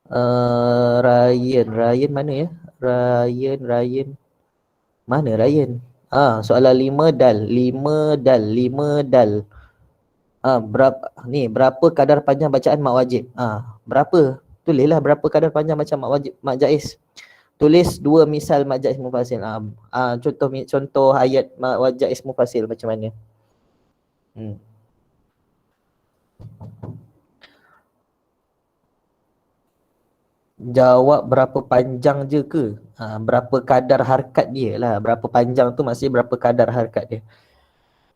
Ryan mana ya? Ryan. Mana Ryan? Soalan 5 dal. Berapa kadar panjang bacaan mak wajib? Berapa? Tulislah berapa kadar panjang bacaan mak wajib, mak jaiz. Tulis 2 misal mak jaiz mufasil. Contoh ayat mak jaiz mufasil macam mana? Jawab berapa panjang je ke? Berapa kadar harkat dia lah. Berapa panjang tu maksudnya berapa kadar harkat dia.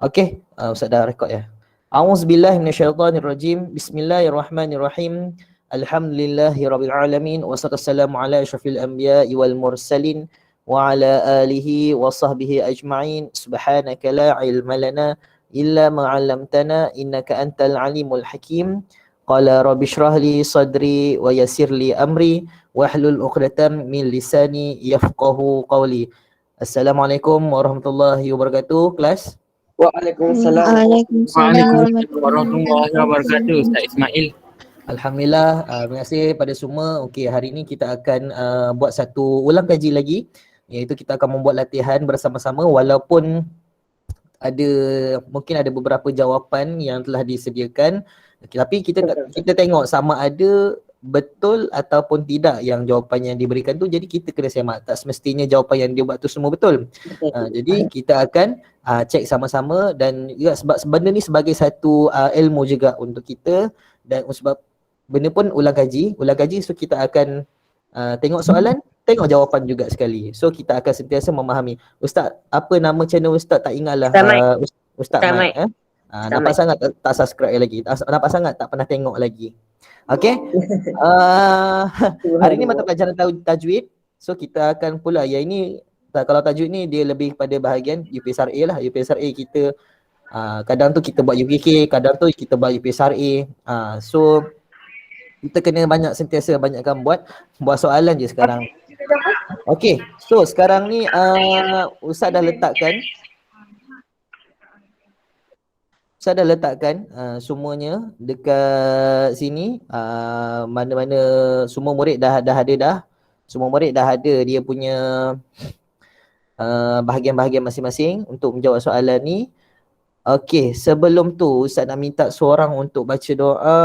Okey, Ustaz dah rekod ya. A'udzubillahi minasyaitonirrajim. Bismillahirrahmanirrahim. Alhamdulillahirabbil alamin wassalatu wassalamu ala asyrafil anbiya'i wal mursalin wa ala alihi wa sahbihi ajma'in. Subhanaka la ilma lana illa ma 'allamtana innaka antal alimul hakim. Qala rabbi shrah li sadri wa yassir li amri wahlul 'uqdatam min lisani yafqahu qawli. Assalamualaikum warahmatullahi wabarakatuh kelas. Waalaikumsalam. Waalaikumsalam Warahmatullahi wabarakatuh. Ustaz Ismail. Alhamdulillah, terima kasih pada semua. Okey, hari ini kita akan buat satu ulang kaji lagi, iaitu kita akan membuat latihan bersama-sama walaupun mungkin ada beberapa jawapan yang telah disediakan. Tapi kita tengok sama ada betul ataupun tidak yang jawapan yang diberikan tu, jadi kita kena semak. Tak semestinya jawapan yang dia buat tu semua betul. Jadi kita akan cek sama-sama, dan juga sebab benda ni sebagai satu ilmu juga untuk kita, dan sebab benda pun ulang kaji, so kita akan tengok soalan, tengok jawapan juga sekali. So kita akan sentiasa memahami. Ustaz, apa nama channel Ustaz? Tak ingatlah. Ustaz Mike. Nampak sangat tak subscribe lagi. Nampak sangat tak pernah tengok lagi. Okey. Hari ni mata pelajaran tajwid. So kita akan pula, yang ini kalau tajwid ni dia lebih pada bahagian UPSRA lah. UPSRA kita kadang tu kita buat UPK, kadang tu kita buat UPSRA. So kita kena sentiasa banyakkan buat soalan je sekarang. Okey, so sekarang ni Ustaz dah letakkan semuanya dekat sini. Mana-mana semua murid dah ada dah. Semua murid dah ada dia punya bahagian-bahagian masing-masing untuk menjawab soalan ni. Okey, sebelum tu Ustaz nak minta seorang untuk baca doa.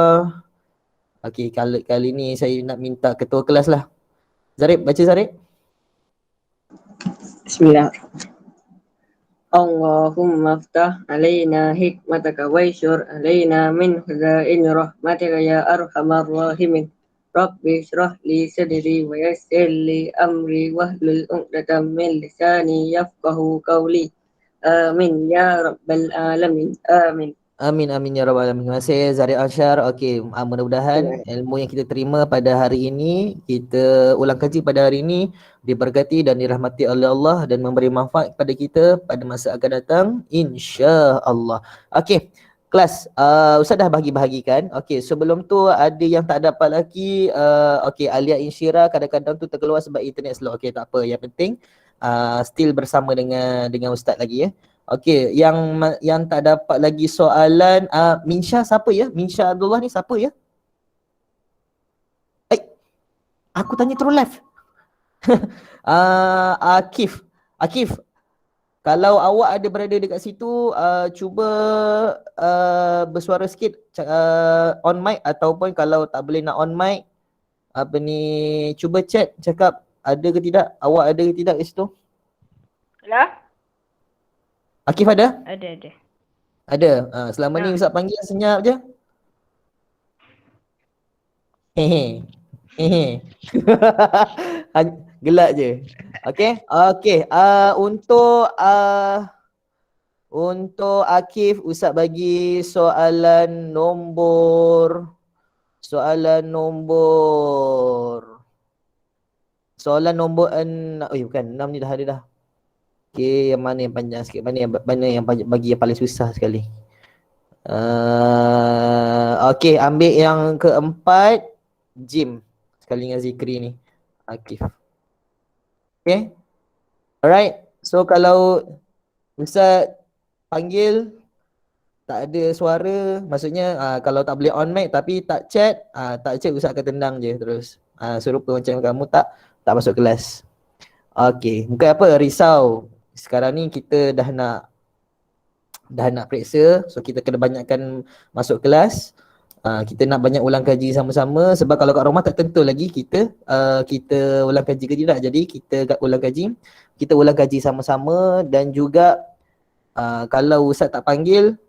Okey, kali ni saya nak minta ketua kelas lah. Zarib, baca Zarib. Bismillah. Allahumma aftah alaina hikmataka waishur alaina min khazain rahmatika ya arhamar rahimin. Rabbi shrah li sadri wa yassir li amri wahlul 'uqdatam min lisani yafqahu qawli. Amin ya rabbal alamin. Amin. Amin ya rabbal alamin. Terima kasih Zarib Ansyar. Okey, mudah-mudahan ilmu yang kita terima pada hari ini, kita ulang kaji pada hari ini, diberkati dan dirahmati oleh Allah dan memberi manfaat kepada kita pada masa akan datang, insya-Allah. Okey, kelas Ustaz dah bahagikan. Okey, sebelum tu ada yang tak dapat lagi. Okey, Alia Insyira kadang-kadang tu terkeluar sebab internet slow. Okey, tak apa. Yang penting still bersama dengan Ustaz lagi ya. Okey, yang tak dapat lagi soalan, Minsha siapa ya? Minsha Abdullah ni siapa ya? Aku tanya terus live. Akif, kalau awak ada berada dekat situ, cuba bersuara sikit, on mic, ataupun kalau tak boleh nak on mic, cuba chat, cakap ada ke tidak, awak ada ke tidak kat situ. Hello? Akif ada? Ada. Selama ni Ustaz panggil senyap je. Hehe. Gelak je. Okey. Untuk Akif, Ustaz bagi soalan nombor 6. Bukan, 6 ni dah ada dah. Okey, yang mana yang panjang sikit, mana yang bagi yang paling susah sekali. Okey, ambil yang keempat, Jim. Sekali dengan Zikri ni. Akif. Okay. Alright. So kalau Ustaz panggil tak ada suara, maksudnya kalau tak boleh on mic tapi tak chat Ustaz akan tendang je terus. serupa macam kamu tak masuk kelas. Okey, bukan apa risau. Sekarang ni kita dah nak periksa, so kita kena banyakkan masuk kelas. Kita nak banyak ulang kaji sama-sama sebab kalau kat rumah tak tentu lagi kita ulang kaji ke tidak. Jadi kita ulang kaji sama-sama dan juga kalau ustaz tak panggil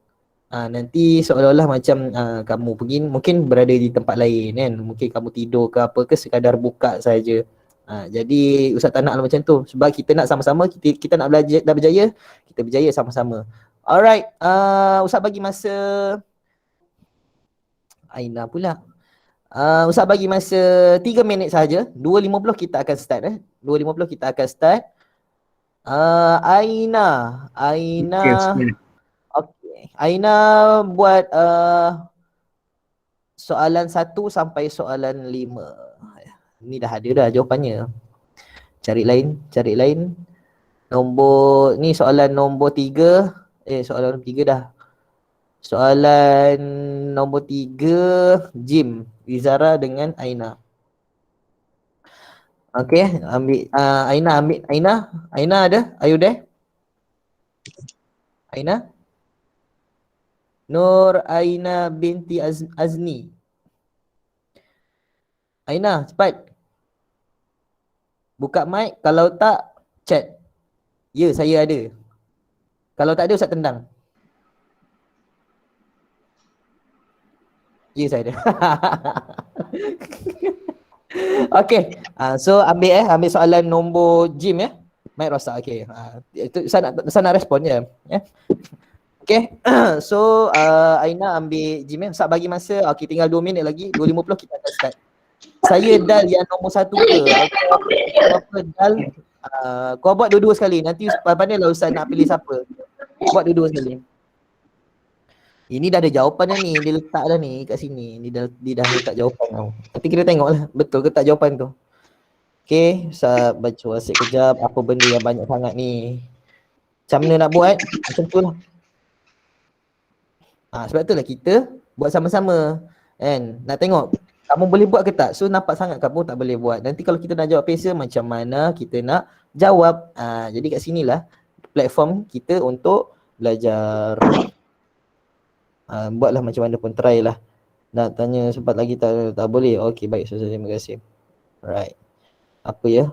nanti seolah-olah macam kamu pergi mungkin berada di tempat lain kan. Mungkin kamu tidur ke apa ke sekadar buka saja. Jadi ustaz tak nak lah macam tu sebab kita nak sama-sama kita nak belajar dah berjaya, kita berjaya sama-sama. Alright, ustaz bagi masa Aina pula. Ustaz bagi masa 3 minit saja. 2.50 kita akan start 2.50 kita akan start. Aina. Okey, bismillah. Okay. Aina buat soalan 1 sampai soalan 5. Ni dah ada dah jawapannya. Cari lain. Ni soalan nombor 3. Soalan nombor 3 dah. Soalan nombor 3 Jim, Izara dengan Aina. Okey, ambil Aina ada? Are you there? Aina? Nur Aina binti Azni. Aina, cepat. Buka mic, kalau tak chat. Ya, saya ada. Kalau tak ada Ustaz tendang. Ya, saya ada. Okey. So ambil soalan nombor Jim ya. Mic rosak. Okey. Itu saya nak respon je. Ya. Okey. So Aina ambil Jim ya. Ustaz bagi masa. Okey, tinggal 2 minit lagi. 2.50 kita akan start. Saya dal yang nombor 1 ke? Apa dal? Kau buat dua-dua sekali. Nanti pandailah Ustaz nak pilih siapa. Buat dua-dua sekali. Ini dah ada jawapan dah ni. Dia letak dah ni kat sini. Dia dah letak jawapan tau. Nanti kita tengoklah betul ke tak jawapan tu. Okey, Ustaz baca wasik kejap. Apa benda yang banyak sangat ni? Macam mana nak buat? Macam tu lah. Sebab tu lah kita buat sama-sama. Kan? Nak tengok kamu boleh buat ke tak? So nampak sangat kamu tak boleh buat. Nanti kalau kita nak jawab pesa, macam mana kita nak jawab. Jadi kat sinilah platform kita untuk belajar. Buatlah macam mana pun, try lah. Nak tanya sempat lagi tak boleh. Okey, baik. Terima kasih. Alright. Apa ya?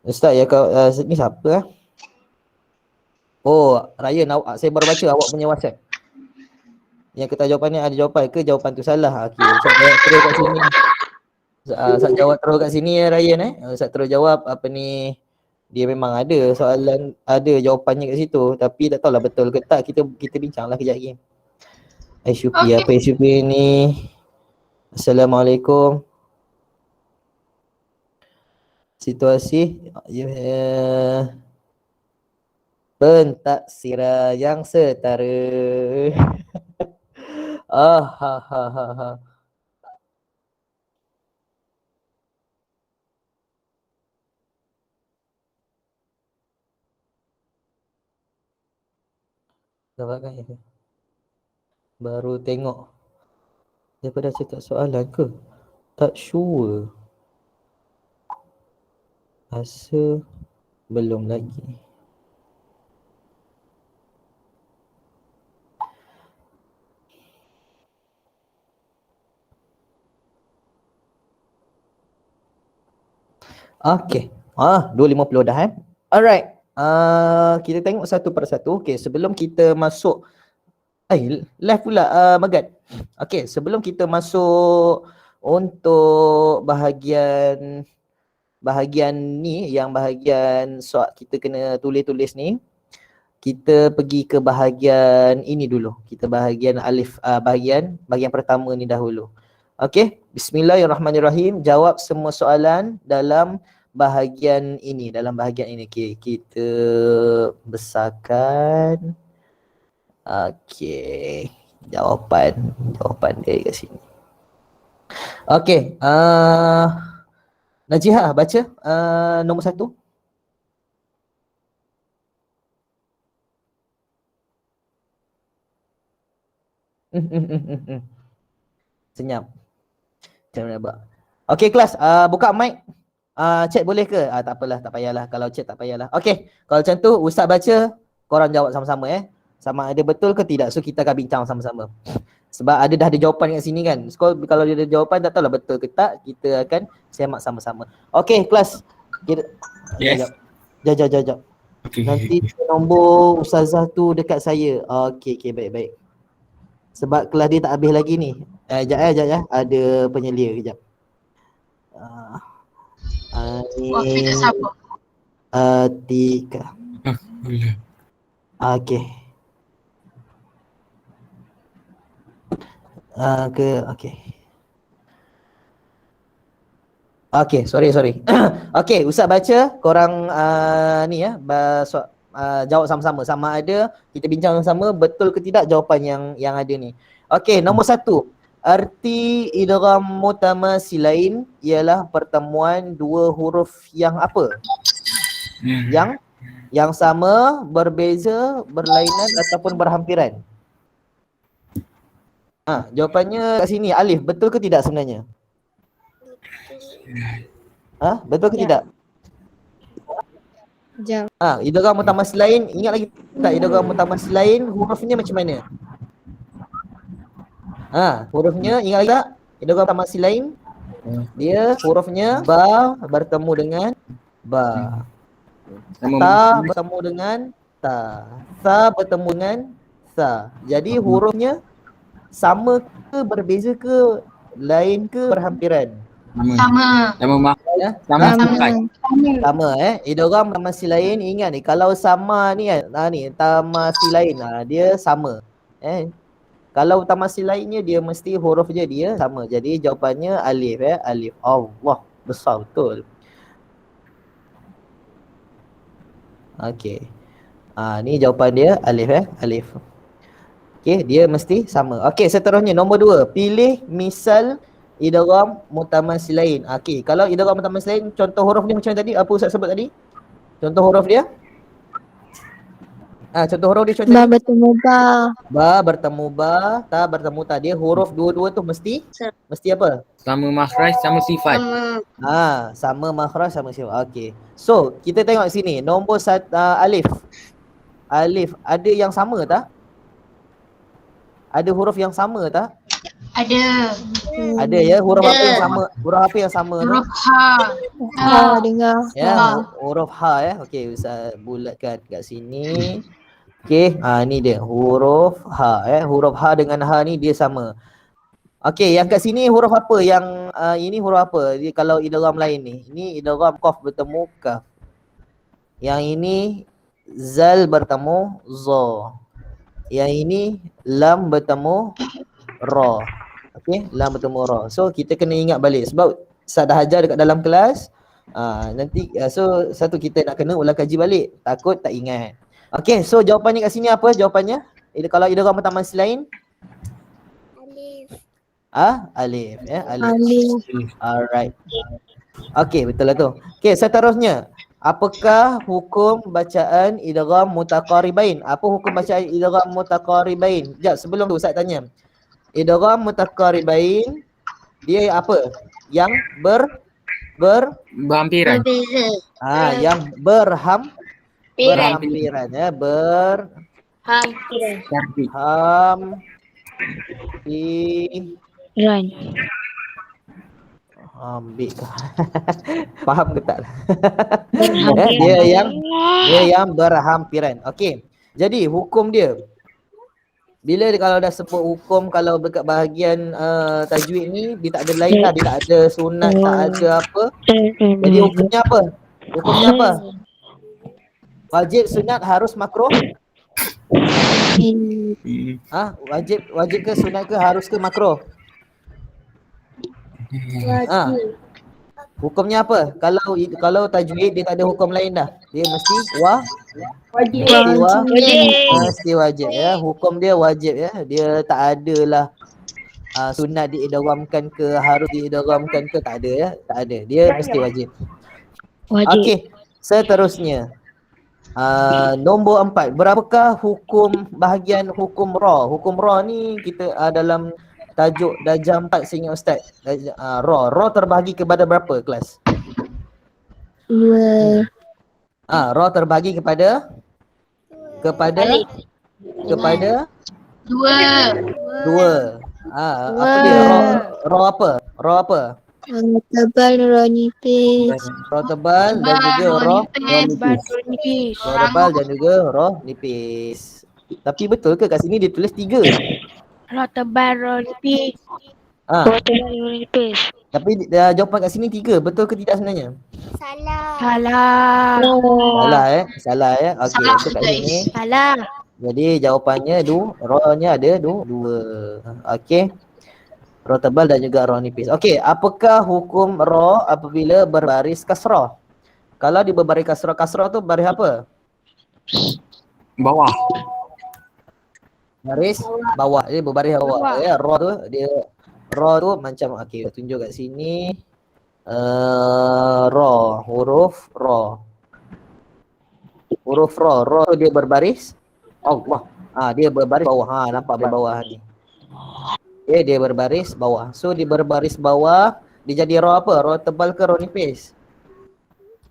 Ustaz ya kau ni siapa Oh, Ryan, saya baru baca awak punya WhatsApp. Yang kata jawapannya ada jawapan ke jawapan tu salah. Okey, Ustaz jawab terus kat sini. Ustaz jawab terus kat sini ya Ryan Ustaz terus jawab apa ni. Dia memang ada soalan, ada jawapannya kat situ, tapi tak tahulah betul ke tak. Kita bincanglah kejap lagi. Syupi apa Syupi ni? Assalamualaikum. Situasi pentaksiran yang setara. Ha. Dapatkan ya. Baru tengok. Daripada cetak soalan ke? Tak sure. Rasa belum lagi. Okey. 2.50 dah Alright. Kita tengok satu persatu. Okey, sebelum kita masuk live pula Magat. Okey, sebelum kita masuk untuk bahagian ni, yang bahagian soal kita kena tulis ni, kita pergi ke bahagian ini dulu. Kita bahagian alif, bahagian pertama ni dahulu. Okey, bismillahirrahmanirrahim. Jawab semua soalan dalam bahagian ini. Okey, kita besarkan. Okey, jawapan dia kat sini. Okey, Najihah baca nombor 1. Senyap. Macam mana, Abang? Okey kelas, buka mic. Chat boleh ke? Tak apalah, tak payahlah. Kalau chat tak payahlah. Okey, kalau macam tu Ustaz baca, korang jawab sama-sama sama ada betul ke tidak. So kita akan bincang sama-sama. Sebab dah ada jawapan kat sini kan. So, kalau dia ada jawapan tak tahulah betul ke tak, kita akan semak sama-sama. Okey kelas. Kita Yes. Jap. Okay. Nanti nombor ustazah tu dekat saya. Okey, baik. Sebab kelas dia tak habis lagi ni. Jap ya. Ada penyelia kejap. Wafiq kat siapa? Tika. Boleh. Okey. Okey. Okey, sorry. Okey, Ustaz baca, korang ni jawab sama-sama. Sama ada kita bincang sama betul ke tidak jawapan yang ada ni. Okey, nombor 1. Arti idgham mutamasilain ialah pertemuan dua huruf yang apa? Yang sama, berbeza, berlainan ataupun berhampiran. Jawapannya kat sini Alif, betul ke tidak sebenarnya? Betul ke tidak? Jawab. Idgham mutamasilain, ingat lagi tak idgham mutamasilain hurufnya macam mana? Hurufnya ingat lagi tak? Idgham mutamasilain dia hurufnya ba bertemu dengan ba. Ta bertemu dengan ta. Sa bertemu dengan sa. Jadi hurufnya sama ke, berbeza ke, lain ke, berhampiran? Sama. Sama idgham mutamasilain, ingat ni kalau sama ni kan, tamasilain dia sama. Kalau tamasilainnya dia mesti huruf je dia sama. Jadi jawapannya alif alif. Allah, besar betul. Okey. Ni jawapan dia alif alif. Okey, dia mesti sama. Okey, seterusnya nombor 2. Pilih misal idgham mutamasilain. Okey, kalau idgham mutamasilain contoh huruf dia macam tadi, apa Ustaz sebut tadi? Contoh huruf dia? Contoh huruf dia contoh Ba bertemu ba. Ba bertemu ba, ta bertemu ta. Dia huruf dua-dua tu mesti apa? Sama makhraj, sama sifat. Sama makhraj, sama sifat. Okey. So, kita tengok sini. Nombor alif. Alif, ada yang sama tak? Ada huruf yang sama tak? Ada. Ada ya. Huruf apa yang sama? Huruf apa yang sama tu? Huruf ha. Dengar. Huruf ha Okey, Ustaz bulatkan kat sini. Okey, ni dia huruf ha huruf ha dengan ha ni dia sama. Okey, yang kat sini huruf apa? Yang ini huruf apa? Dia kalau idgham lain ni. Ini idgham qaf bertemu kaf. Yang ini zal bertemu za. Yang ini lam bertemu ra. Okey, lam bertemu ra. So kita kena ingat balik sebab Ustaz dah ajar dekat dalam kelas. Nanti so satu kita nak kena ulang kaji balik. Takut tak ingat. Okey, so jawapannya kat sini apa jawapannya? Kalau idgham mutamasilain? Alif. Alif. Alright. Okey, betul lah tu. Okey, seterusnya. Apakah hukum bacaan idgham mutaqaribain? Apa hukum bacaan idgham mutaqaribain? Sekejap, sebelum tu Ustaz tanya. Idgham mutaqaribain dia apa? Yang berhampiran. Yang berhampiran faham ke tak? Dia yang berhampiran. Okey. Jadi hukum dia bila kalau dah sebut hukum, kalau dekat bahagian tajwid ni dia tak ada lain lah, dia tak ada sunat, tak ada apa. Jadi hukumnya apa? Wajib, sunat, harus, makruh? Wajib ke, sunat ke, harus ke, makruh? Hukumnya apa? Kalau tajwid dia tak ada hukum lain dah. Dia mesti mesti wajib ya. Hukum dia wajib ya. Dia tak adalah sunat diidghamkan ke, harus diidghamkan ke, tak ada ya. Tak ada. Dia mesti wajib. Okey, seterusnya. Nombor 4. Berapakah hukum bahagian hukum ra? Hukum ra ni kita dalam tajuk darjah 4 seingat Ustaz. Ra terbahagi kepada berapa kelas? 2. Ra terbahagi kepada Alif. kepada 2. 2. Apa dia? Ra apa? Ra apa? Tebal roh nipis. Ra tebal dan juga ra Nipis. Nipis. ra tebal dan juga ra nipis. Tapi betul ke kat sini dia tulis 3? Roh tebal, roh nipis. Roh tebal, roh nipis. Tapi jawapan kat sini 3. Betul ke tidak sebenarnya? Salah. Salah Okey, Salah, so kat guys. sini. Salah. Jadi jawapannya ra-nya ada 2. Okey. Ra tebal dan juga ra nipis. Okey, apakah hukum ra apabila berbaris kasrah? Kalau dia berbaris kasrah tu baris apa? Bawah. Baris bawah. Dia berbaris bawah. Ya, ra tu macam okey, tunjuk kat sini. Huruf ra. Huruf ra tu dia berbaris Allah. Dia berbaris bawah. Nampak baris bawah ni. Okay, dia berbaris bawah. So dia berbaris bawah, dia jadi ra apa? Ra tebal ke ra nipis?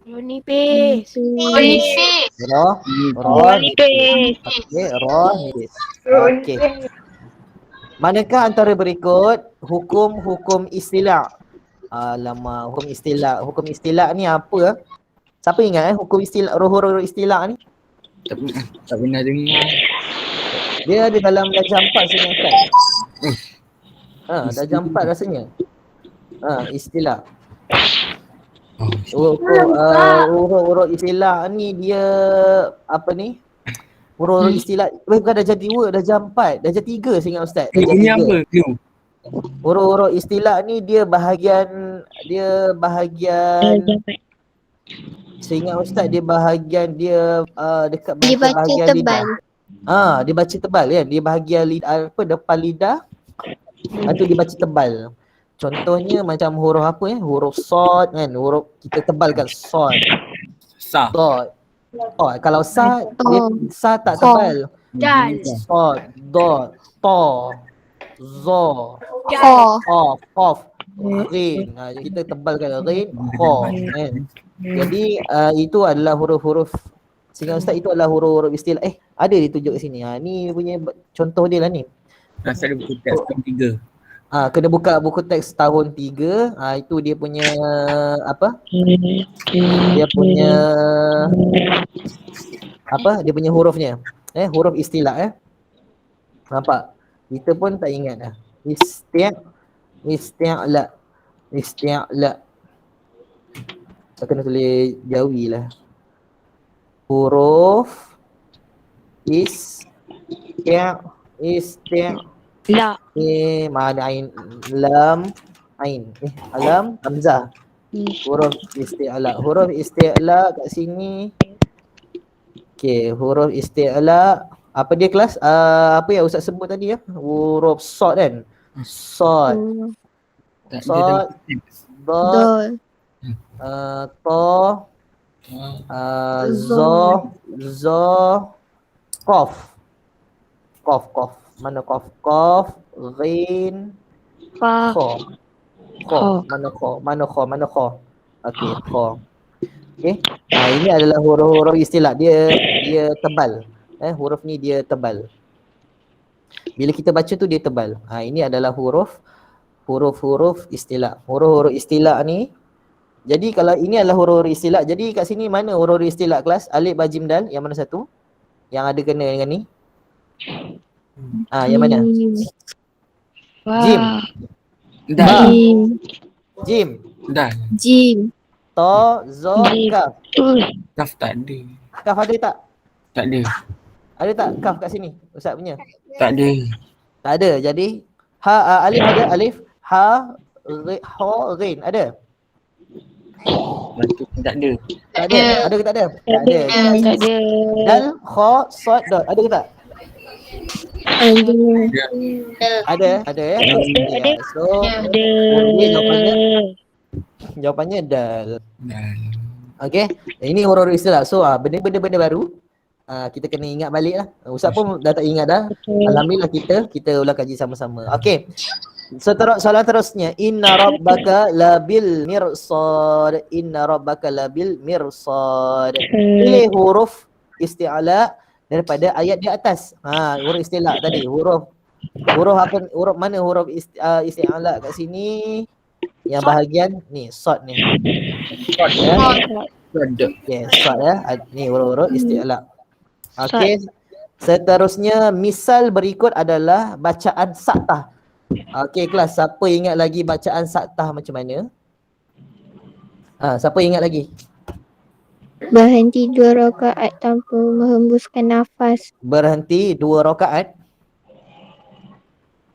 Roh nipis. Nipis. Ra nipis. Okay, ra nipis. Okey. Manakah antara berikut hukum-hukum istilah? Alamak, hukum istilah ni apa? Siapa ingat hukum istilah, huruf istilah ni? Tak pernah dengar. Dia ada dalam darjah 4 sini kan? Darjah 4 rasanya. Istilah. Huruf istilah ni dia apa ni? Huruf istilah bukan darjah 2, darjah 4, darjah 3 saya ingat Ustaz. Darjah Ini 3. apa? Clue. Huruf istilah ni dia bahagian saya ingat Ustaz dia bahagian dekat Dibaca bahagian tebal. lidah. Dia baca tebal kan? Dia bahagian depan lidah. Itu dibaca tebal. Contohnya macam huruf apa ya? Huruf sad kan? Huruf kita tebalkan sad. Sah. Dot. Kalau sa tak tebal. Dal. Sad, dot, ta, za, qaf, ghin. Kita tebalkan ghin, kha kan. Jadi itu adalah huruf-huruf. Sehingga Ustaz itu adalah huruf-huruf istilah. Ada ditunjuk kat sini. Ni punya contoh dia lah ni. Rasa ada buku teks tahun 3. Kena buka buku teks tahun 3. Itu dia punya apa? Dia punya apa? Dia punya hurufnya. Huruf istilah Nampak? Kita pun tak ingat dah. Isti'la. Saya kena tulis Jawi lah. Huruf La. Mana ain lam ain alam hamzah. Huruf isti'la kat sini. Okey, huruf isti'la apa dia kelas? Apa yang Ustaz sebut tadi huruf sad kan? Sad, sad, dot, ta, za, qaf. Mana qaf? Qaf, ghin, kha. Mana kha? Okey, kha. Okey. Ini adalah huruf-huruf istilah. Dia tebal. Huruf ni dia tebal. Bila kita baca tu dia tebal. Ini adalah huruf-huruf istilah. Huruf-huruf istilah ni. Jadi kalau ini adalah huruf-huruf istilah. Jadi kat sini mana huruf-huruf istilah kelas? Alif, ba, jim, dal. Yang mana satu? Yang ada kena dengan ni? Yang mana? Jim. Dah. Jim. Dah. Jim. Ta, za, kaf. Kaf tak ada. Kaf ada tak? Tak ada. Ada tak kaf kat sini? Ustaz punya? Tak ada. Tak ada. Jadi alif ada, alif, ha, ghin ada? Batu tak ada. Tak ada. Ada ke tak ada? Tak ada. Tak ada. Dal, kha, sad, dot. Ada ke tak? Ada. Ada ya. Ada. So, Ada. jawapannya dal. Dah. Okey. Ini huruf istilah. So, benda-benda baru kita kena ingat balik lah. Ustaz pun dah tak ingat dah. Alhamdulillah kita ulang kaji sama-sama. Okey. Soalan terusnya, inna rabbaka labil mirsad. Inna rabbaka labil mirsad. Pilih huruf isti'la daripada ayat di atas. Huruf isti'la tadi, huruf apa, huruf mana huruf isti'la kat sini? Yang bahagian ni, sad ni. Ya. Okey, sad ya. Ni huruf isti'la. Okey. Seterusnya misal berikut adalah bacaan saktah. Okey kelas, siapa ingat lagi bacaan saktah macam mana? Siapa ingat lagi? Berhenti 2 rakaat tanpa menghembuskan nafas. Berhenti 2 rakaat.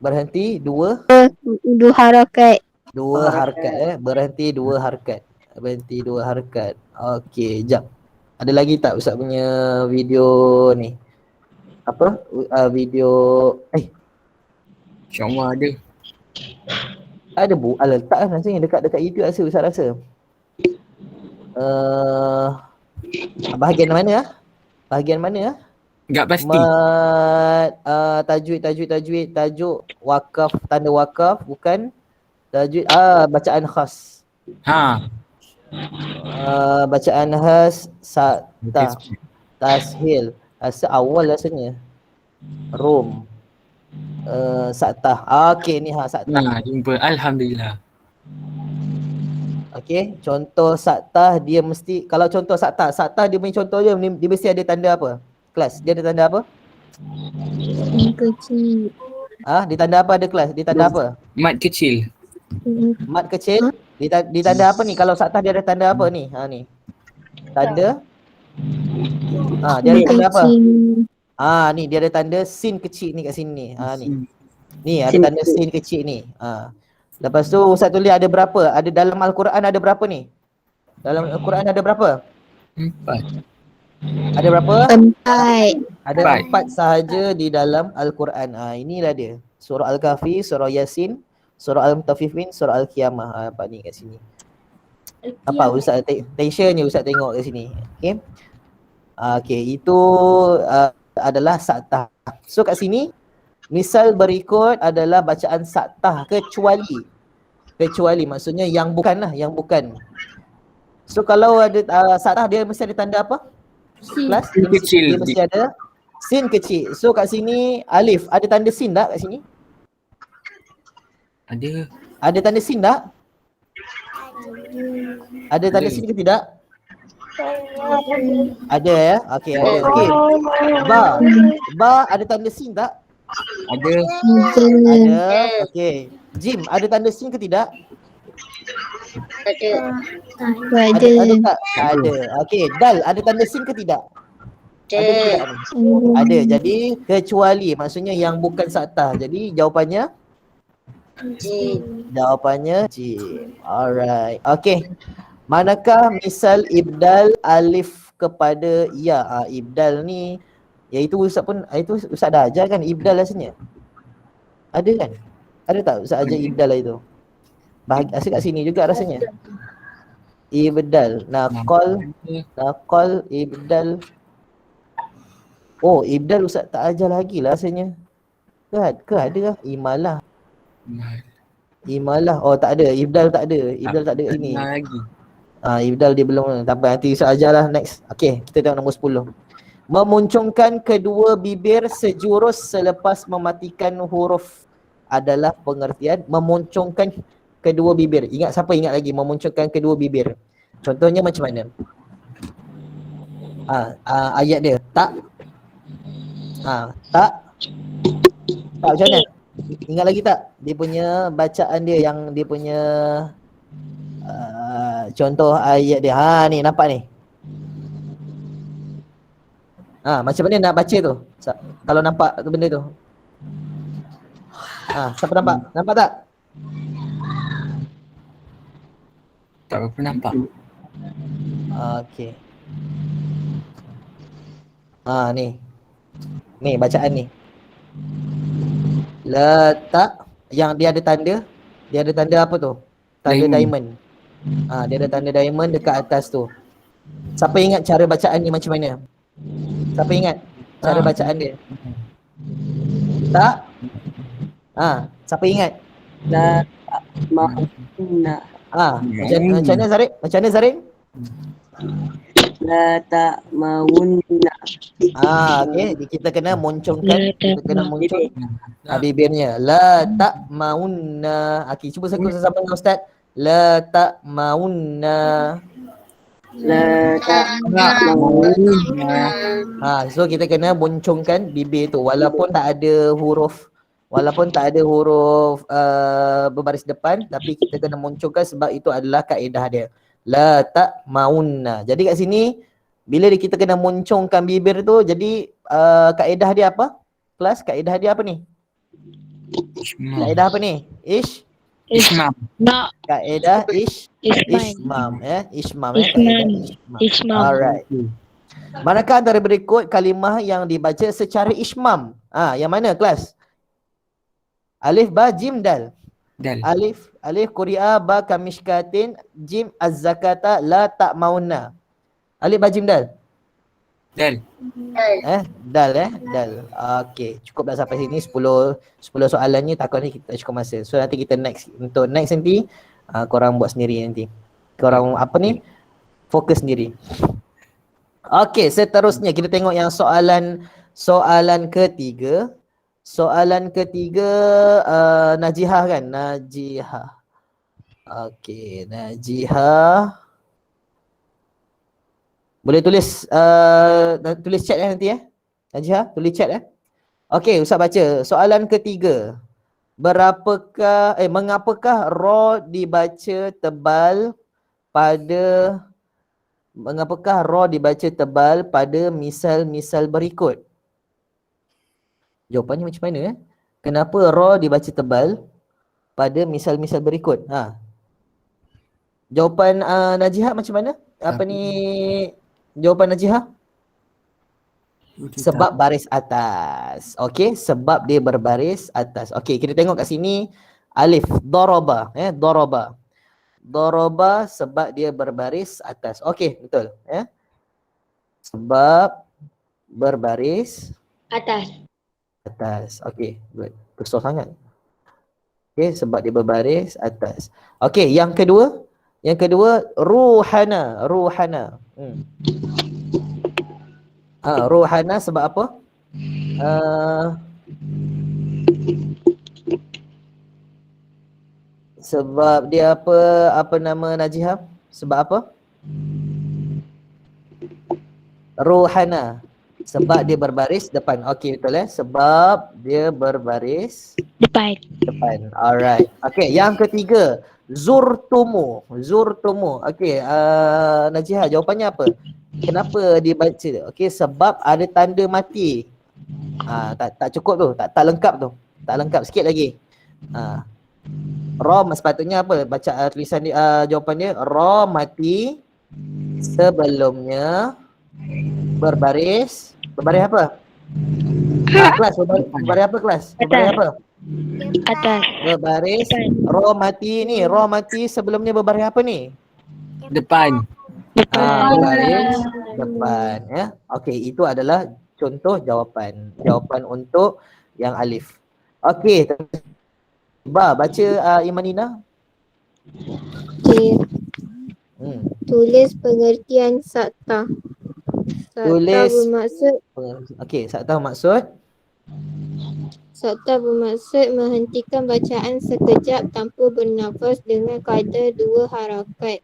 Berhenti 2 2 harakat. harakat. Berhenti 2 harakat. Berhenti 2 harakat. Okey, jap. Ada lagi tak Ustaz punya video ni? Apa? Video InsyaAllah ada. ada letak kan rasanya dekat YouTube Ustaz rasa. Bahagian mana ah? Bahagian mana ah? Tak pasti. Tajwid, tajuk wakaf, tanda wakaf, bukan tajwid, bacaan khas. Bacaan khas saktah, tashil. Rasa awal rasanya. Rom. Saktah. Okey ni saktah. Jumpa. Alhamdulillah. Okey, contoh saktah dia mesti, kalau contoh saktah dia punya contoh dia mesti ada tanda apa? Kelas, dia ada tanda apa? Yang kecil. Dia tanda apa ada kelas? Dia tanda apa? Mat kecil. Mat kecil. Di tanda apa ni? Kalau saktah dia ada tanda apa ni? Ni. Tanda. Dia ada tanda apa? Ni dia ada tanda sin kecil ni kat sini. Ni. Ni ada tanda sin kecil ni. Lepas tu Ustaz tulis ada berapa? Ada dalam Al-Quran ada berapa ni? Dalam Al-Quran ada berapa? 4. Ada berapa? 4. Ada 4 sahaja di dalam Al-Quran. Inilah dia. Surah Al-Kahfi, surah Yasin, surah Al-Mutaffifin, surah Al-Qiyamah. Nampak ni kat sini. Apa Ustaz tension ni Ustaz tengok kat sini. Okey. Okey, itu adalah saktah. So kat sini misal berikut adalah bacaan saktah kecuali maksudnya yang bukan lah, yang bukan. So kalau ada saktah dia mesti ada tanda apa? Kelas Sin kecil. Dia mesti ada sin kecil. So kat sini alif, ada tanda sin tak kat sini? Ada. Ada tanda sin tak? Ada tanda sin ke tidak? Ada ya? Okey, ada. Okey. Ba ada tanda sin tak? Ada. Ada. Okey. Jim, ada tanda sin ke tidak? Ada. Ada tak? Ada. Okey, dal ada tanda sin ke tidak? Ada ke tidak ni? Ada. Jadi kecuali maksudnya yang bukan saktah. Jadi jawapannya jawapannya Jim. Alright. Okey. Manakah misal ibdal alif kepada ya? Ibdal ni iaitu Ustaz pun itu Ustaz dah ajar kan ibdal rasanya. Ada kan? Ada tak Ustaz ajar ibdal lah itu? Asyik kat sini juga rasanya. Ibdal, naqal, ibdal. Oh, ibdal Ustaz tak ajar lagi lah rasanya. Ke ada lah? Imalah. Oh tak ada, ibdal tak ada. Ibdal tak ada ini. Lagi. Ibdal dia belum. Tak apa, nanti Ustaz ajar lah next. Okey, kita tengok nombor 10. Memuncungkan kedua bibir sejurus selepas mematikan huruf adalah pengertian memuncungkan kedua bibir. Ingat, siapa ingat lagi memuncungkan kedua bibir? Contohnya macam mana? Ayat dia. Tak. Tak macam mana? Ingat lagi tak? Dia punya bacaan dia yang dia punya contoh ayat dia. Ni nampak ni. Macam mana nak baca tu? Kalau nampak tu benda tu. Siapa nampak? Nampak tak? Tak berapa nampak. Okey. Ni bacaan ni. Letak yang dia ada tanda. Dia ada tanda apa tu? Tanda diamond. Dia ada tanda diamond dekat atas tu. Siapa ingat cara bacaan ni macam mana? Siapa ingat cara bacaan dia? Tak? Siapa ingat? La ta'maunna. Macam mana Zarin? Macam mana Zarin? La ta'maunna. Okey, kita kena moncongkan, kita kena moncong Bibir. bibirnya. La tak maunna. Okey, cuba sama-sama dengan Ustaz. La tak maunna. La ta'maunna. So kita kena moncongkan bibir tu walaupun tak ada huruf berbaris depan, tapi kita kena moncongkan sebab itu adalah kaedah dia. La tak maunna. Jadi kat sini bila kita kena moncongkan bibir tu, jadi kaedah dia apa? Kelas, kaedah dia apa ni? Kaedah apa ni? Ismam. Nak. Kaedah Isman. Ismam. Isman. Ismam. Ismam. Alright. Manakah antara berikut kalimah yang dibaca secara ismam? Yang mana kelas? Alif, ba, jim, dal. Dal. Alif quri'a, ba kamishkatin, jim az-zakata, la ta'maunna. Alif, ba, jim, dal. Dal. Dal. Okey, cukuplah sampai sini 10 soalan ni, takut ni kita tak cukup masa. So nanti kita next nanti korang buat sendiri nanti. Korang fokus sendiri. Okey, seterusnya kita tengok yang soalan ketiga. Soalan ketiga Najihah kan? Najihah. Okey, Najihah. Boleh tulis chat nanti Najihah, tulis chat Okey, Ustaz baca. Soalan ketiga. Mengapakah ra dibaca tebal pada misal-misal berikut? Jawapannya macam mana Kenapa ra dibaca tebal pada misal-misal berikut? Jawapan Najihah macam mana? Jawapan Najihah? Sebab baris atas. Okey, sebab dia berbaris atas. Okey, kita tengok kat sini alif daraba, daraba. Daraba sebab dia berbaris atas. Okey, betul, Sebab berbaris atas. Okey, good. Besar sangat. Okey, sebab dia berbaris atas. Okey, yang kedua ruhana. Ruhana sebab apa? Sebab dia apa nama Najihah? Sebab apa? Ruhana. Sebab dia berbaris depan. Okey, betul Sebab dia berbaris Depan. Alright. Okey, yang ketiga zurtumu. Okey, Najihah jawapannya apa? Kenapa dibaca? Okey, sebab ada tanda mati. Tak cukup tu, tak lengkap tu. Tak lengkap, sikit lagi. Ra sepatutnya apa? Baca tulisan dia, jawapan dia ra mati sebelumnya berbaris apa? Kelas berbaris apa kelas? Berbaris apa? Atas. Berbaris ra mati sebelumnya berbaris apa ni? Depan. Berbaris depan Okey, itu adalah contoh jawapan untuk yang alif. Okey, baca Imanina. Okay. Tulis pengertian sakta. Sakta bermaksud menghentikan bacaan sekejap tanpa bernafas dengan kadar 2 harakat.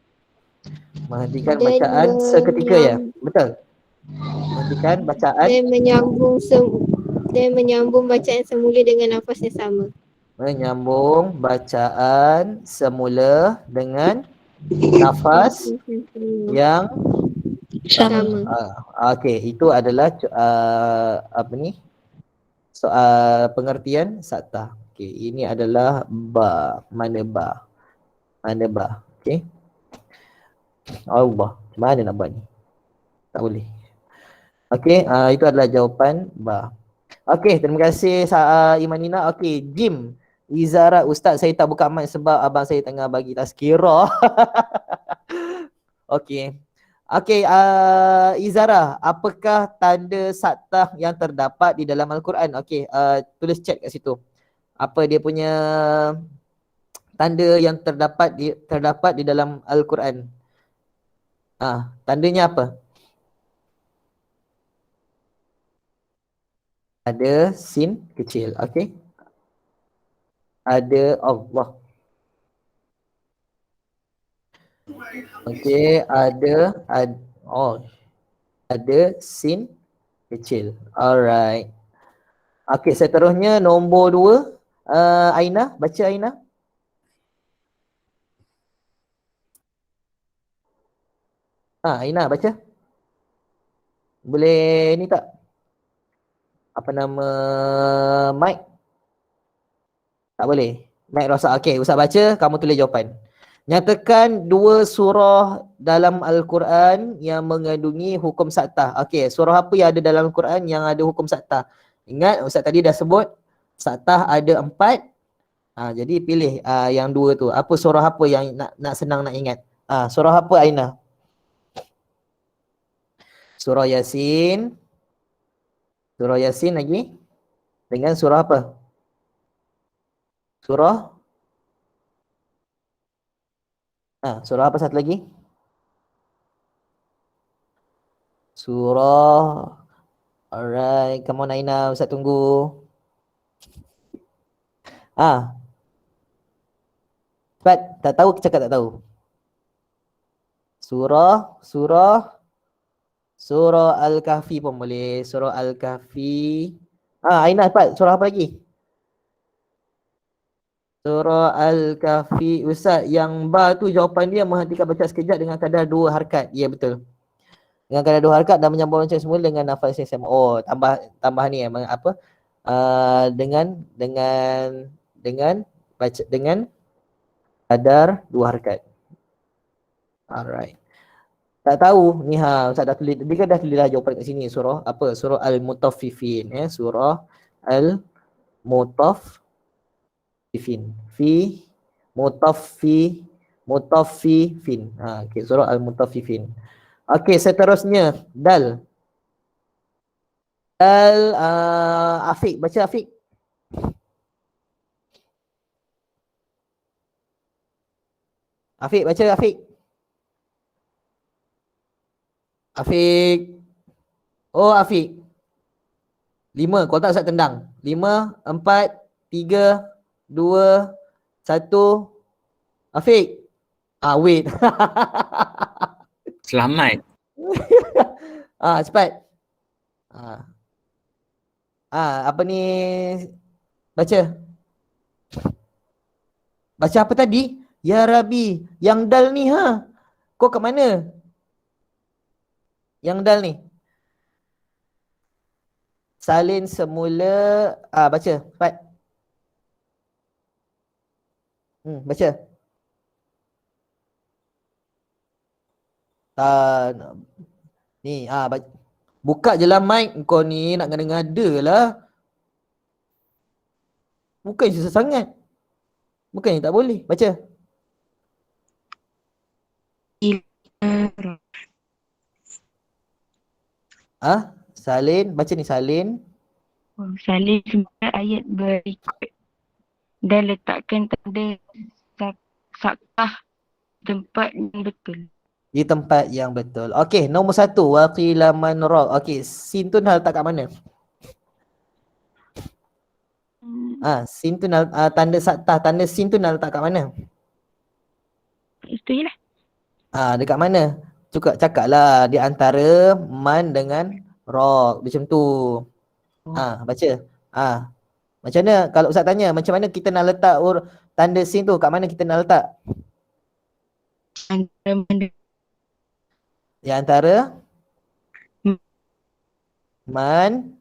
Menghentikan bacaan seketika betul. Menghentikan bacaan dan menyambung bacaan semula dengan nafas yang sama. Menyambung bacaan semula dengan nafas yang sama. Okey, itu adalah soal pengertian sakta. Okey, ini adalah ba. Mana ba? Okey. Allah, mana nak buat ni? Tak boleh. Okey, itu adalah jawapan ba. Okey, terima kasih Imanina. Okey, Jim. Izara, Ustaz saya tak buka mic sebab abang saya tengah bagi tazkirah. Okey. Izara, apakah tanda saktah yang terdapat di dalam Al-Quran? Okey, tulis chat kat situ. Apa dia punya tanda yang terdapat di dalam Al-Quran. Tandanya apa? Ada sin kecil, okey. Ada Allah. Okey, ada sin kecil. Alright. Okey, seterusnya nombor 2. Aina, baca Aina. Aina baca. Boleh ni tak? Apa nama mic? Tak boleh. Mic rosak. Okey, Ustaz baca, kamu tulis jawapan. Nyatakan 2 surah dalam Al-Quran yang mengandungi hukum saktah. Okey, surah apa yang ada dalam Al-Quran yang ada hukum saktah? Ingat Ustaz tadi dah sebut saktah ada 4. Jadi pilih yang 2 tu. Apa surah apa yang nak senang nak ingat? Surah apa Aina? Surah Yasin. Surah Yasin lagi. Dengan surah apa? Surah surah apa satu lagi? Surah. Alright, come on Aina, Ustaz tunggu. Cepat, tak tahu cakap tak tahu. Surah Al-Kahfi pun boleh. Surah Al-Kahfi. Aina cepat, surah apa lagi? Surah Al-Kahfi. Ustaz, yang ba tu jawapan dia menghentikan baca sekejap dengan kadar 2 harakat. Ya, betul. Dengan kadar 2 harakat dan menyambung baca semula dengan nafas yang sama. Tambah ni apa? Dengan baca dengan kadar 2 harakat. Alright. Tak tahu ni Ustaz dah tulis. Dia kan dah tulis dah jawapan kat sini. Surah apa? Surah Al-Mutaffifin. Surah Al-Mutaffifin. Mutaffifin. Okey, surah Al-Mutaffifin. Okey, seterusnya Dal. Afiq, baca Afiq. Afiq, baca Afiq. Afiq. Afiq. 5, kau tak Ustaz tendang. 5, 4, 3, 2, 1. Afiq. Wait. Selamat. Cepat. Apa ni? Baca. Baca apa tadi? Ya Rabbi. Yang dal ni kau kat mana? Yang dal ni. Salin semula. Baca. Cepat. Baca. Ni. Buka je lah mic kau ni. Nak ngada-ngada lah. Bukan susah sangat. Bukannya tak boleh. Baca. Salin. Baca ni Salin. Salin semua ayat berikut dan letakkan tanda saktah tempat yang betul. Di tempat yang betul. Okey, nombor 1. Waqila man ra. Okey, sin tu nak letak kat mana? Sin tu nak tanda saktah, tanda sin tu nak letak kat mana? Itu je lah. Dekat mana? Cakaplah di antara man dengan ra. Macam tu. Baca. Macam mana kalau Ustaz tanya, macam mana kita nak letak tanda sin tu, kat mana kita nak letak? Antara mana? Di antara man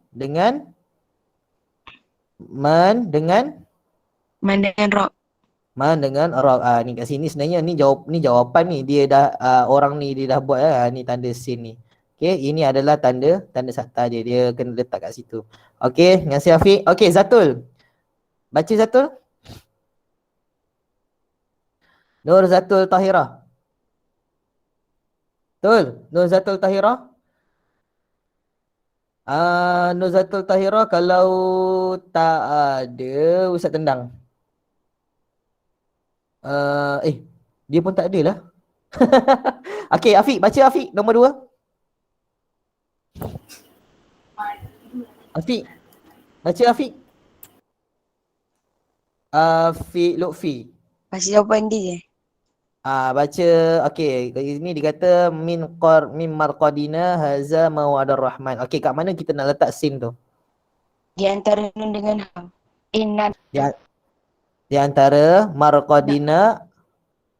dengan Man dengan rock. Man dengan rock. Ni kat sini sebenarnya ni jawapan ni dia dah orang ni dia dah buat ni tanda sin ni. Okey, ini adalah tanda saktah dia kena letak kat situ. Okey, dengan si Afiq. Okey, Zatul. Baca Zatul. Nur Zatul Tahirah. Betul. Nur Zatul Tahirah. Nur Zatul Tahirah kalau tak ada Ustaz tendang. Dia pun tak ada lah. Okey, Afiq, baca Afiq, nombor 2. Afiq, baca Afiq. Afiq Lutfi. Kasih jawapan dia. Baca, okey, ini dikata min marqadina haza mawadar rahman. Okey, kat mana kita nak letak sin tu? Di antara nun dengan ha. Inna Di antara marqadina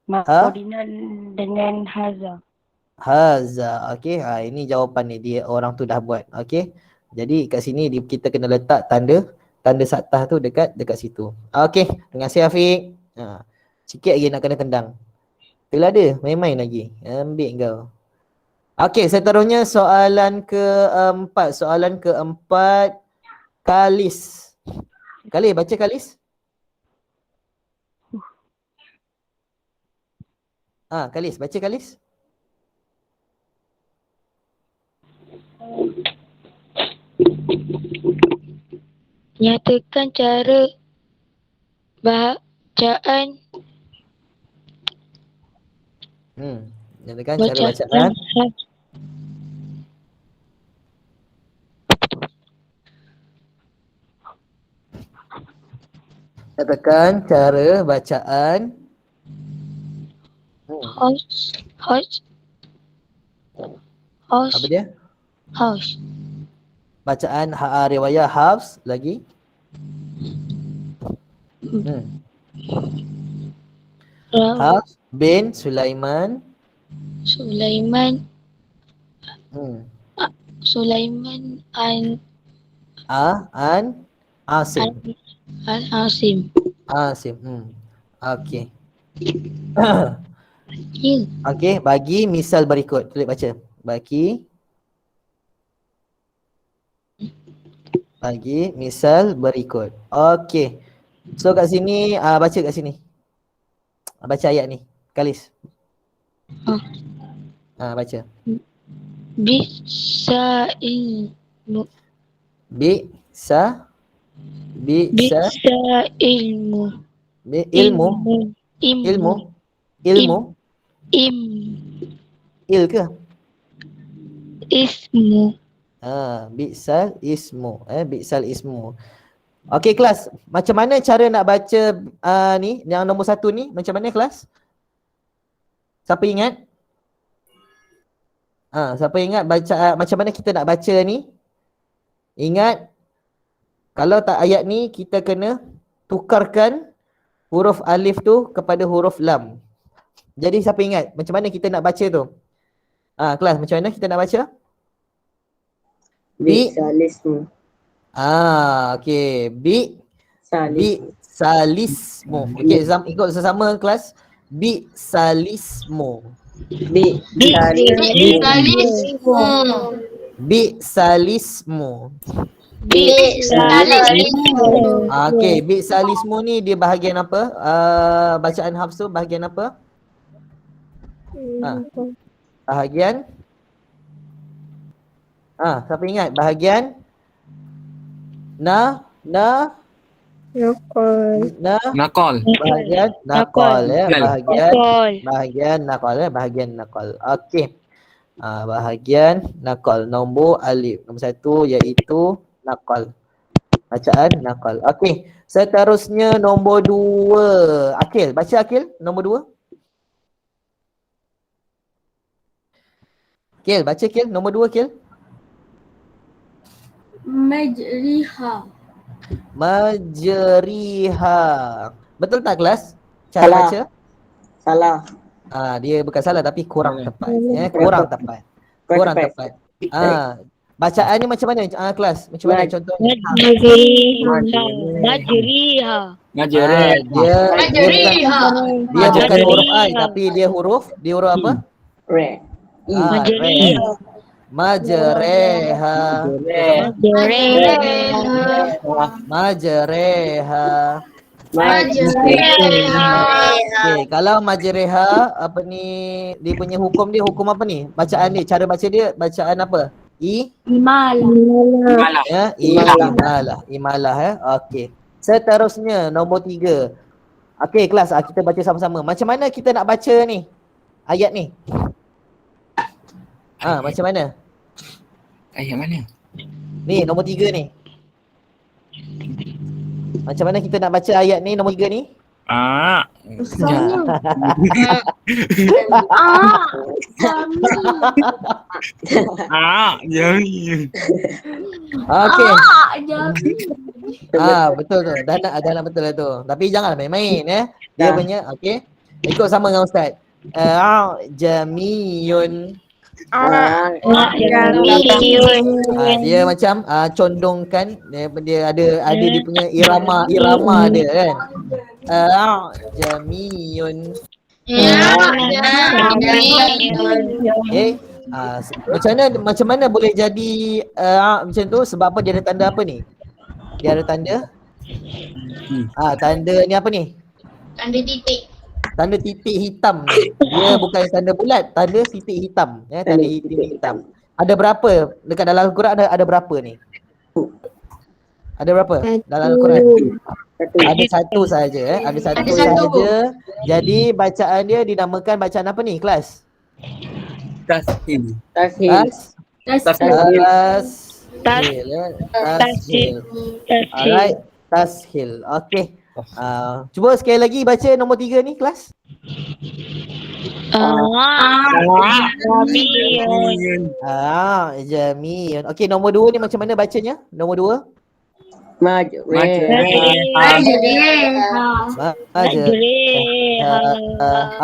Marqadina dengan haza. haza. Okey, ini jawapan ni, dia orang tu dah buat. Okey. Jadi kat sini kita kena letak tanda saktah tu dekat situ. Okey, terima kasih Afiq. Sikit lagi nak kena tendang. Itulah dia, main-main lagi. Ambil kau. Okey, seterusnya soalan keempat. Soalan keempat, Kalis. Kalis, baca Kalis. Kalis, baca Kalis. Nyatakan cara bacaan Nyatakan cara bacaan. Nyatakan cara bacaan. Apa dia? Hafs. Bacaan riwayat Hafs lagi. Hafs bin Sulaiman. Sulaiman an Asim. Asim. Okey. Ya. Okey, bagi misal berikut. Tulis baca. Bagi misal berikut. Okey. So kat sini, baca kat sini. Baca ayat ni. Kalis. Baca. Bisa ilmu. Bisa ilmu. Il ke? Ismu. Bi'sal ismu. Okey kelas, macam mana cara nak baca ni yang nombor 1 ni? Macam mana kelas? Siapa ingat? Siapa ingat baca macam mana kita nak baca ni? Ingat, kalau tak ayat ni kita kena tukarkan huruf alif tu kepada huruf lam. Jadi siapa ingat macam mana kita nak baca tu? Kelas, macam mana kita nak baca? Bisalismu. Okey. Bisalismu. Okey, ikut sesama kelas. Bisalismu. Bisalismu. Okey, bisalismu ni dia bahagian apa? Bacaan Hafs tu bahagian apa? Bahagian siapa ingat? Bahagian nakol. Bahagian nakol ya. Bahagian nakol. Okey. Bahagian nakol, nombor alif. Nombor 1 iaitu nakol. Bacaan nakol. Okey. Seterusnya nombor 2. Akil, baca Akil nombor 2. Kil, baca Kil nombor 2 Kil. Majriha. Betul tak kelas? Cara baca? Salah. Dia bukan salah tapi kurang tepat. Kurang tepat. Bacaan ni macam mana kelas? Macam mana contohnya? Majriha. Dia bukan huruf I tapi dia huruf apa? Re. Majreha. Okey, kalau majreha apa ni, dia punya hukum apa ni? Bacaan dia, cara baca dia bacaan apa? Imalah. Ya, imalah ya. Okey. Seterusnya nombor 3. Okey kelas, kita baca sama-sama. Macam mana kita nak baca ni? Ayat ni. Macam mana? Ayat mana? Ni nombor 3 ni. Macam mana kita nak baca ayat ni nombor 3 ni? Jami. Okey. Betul tu. Dah nak betul lah tu. Tapi jangan main-main Dia punya okey. Ikut sama dengan ustaz. Jamiyun. Dia macam condongkan dia ada dia punya irama dia kan. Jamiyun. Okay. Macam mana boleh jadi macam tu? Sebab apa dia ada tanda apa ni? Dia ada tanda tanda ni apa ni? Tanda titik. Tanda titik hitam ni. Dia bukan tanda bulat, tanda titik hitam. Tanda titik hitam. Ada berapa? Dekat dalam Al-Quran ada berapa ni? Ada berapa? Dalam Al-Quran? Ada satu saja Ada satu saja. Jadi bacaan dia dinamakan bacaan apa ni kelas? Tashil. Tashil. Alright, tashil. Okey. Cuba sekali lagi baca nombor 3 ni kelas. Jamiyun. Okey, nombor 2 ni macam mana bacanya? Nombor 2?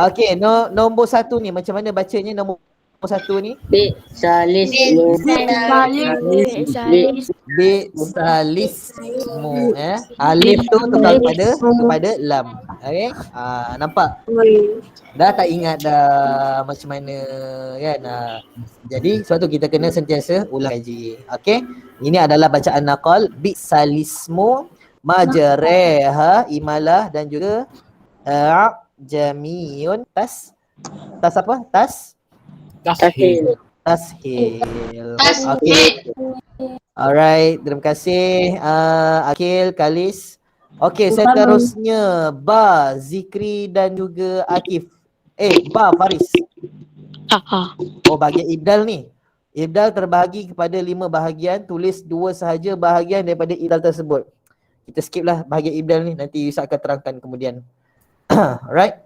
Okey, nombor 1 ni macam mana bacanya nombor 1 ni? Bisalismu. Alif tu tukar kepada lam. Okey? Nampak? Dah tak ingat dah macam mana kan. Jadi sebab tu kita kena sentiasa ulang kaji. Okey? Ini adalah bacaan naqal bisalismu majreha imalah dan juga jamiyun apa? Tashil. Okey. Alright, terima kasih Akil, Kalis. Okey, seterusnya Ba, Zikri dan juga Akif. Ba, Faris. Oh, bahagian ibdal ni. Ibdal terbahagi kepada 5 bahagian, tulis 2 sahaja bahagian daripada ibdal tersebut. Kita skip lah bahagian ibdal ni, nanti Yusuf akan terangkan kemudian. Alright.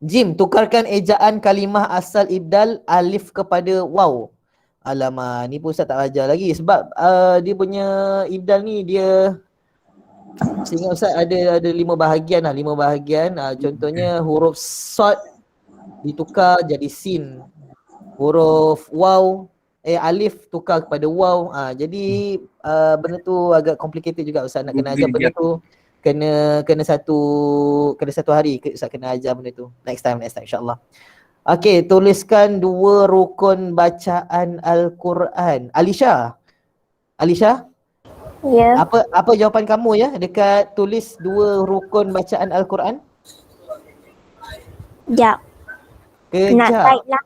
Jim, tukarkan ejaan kalimah asal ibdal alif kepada waw. Alamak, ni pun Ustaz tak ajar lagi sebab dia punya ibdal ni dia sehingga Ustaz ada 5 bahagian lah, 5 bahagian. Contohnya huruf sod ditukar jadi sin. Huruf waw alif tukar kepada waw. Jadi benda tu agak complicated juga Ustaz nak kena ajar benda tu. Kena satu hari Ustaz kena ajar benda tu. Next time insya-Allah. Okey, tuliskan 2 rukun bacaan Al-Quran. Alisha? Ya. Apa jawapan kamu ya dekat tulis 2 rukun bacaan Al-Quran? Sekejap. Nak type lah.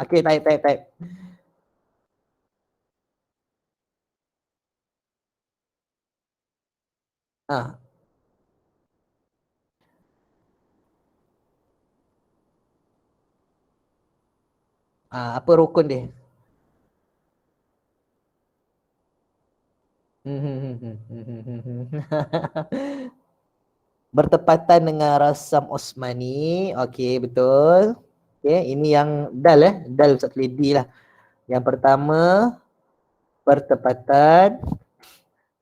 Okey, type. Apa rukun dia? Bertepatan dengan rasam Osmani. Okey, betul. Okey, ini yang dal dal Ustaz tulis D lah. Yang pertama bertepatan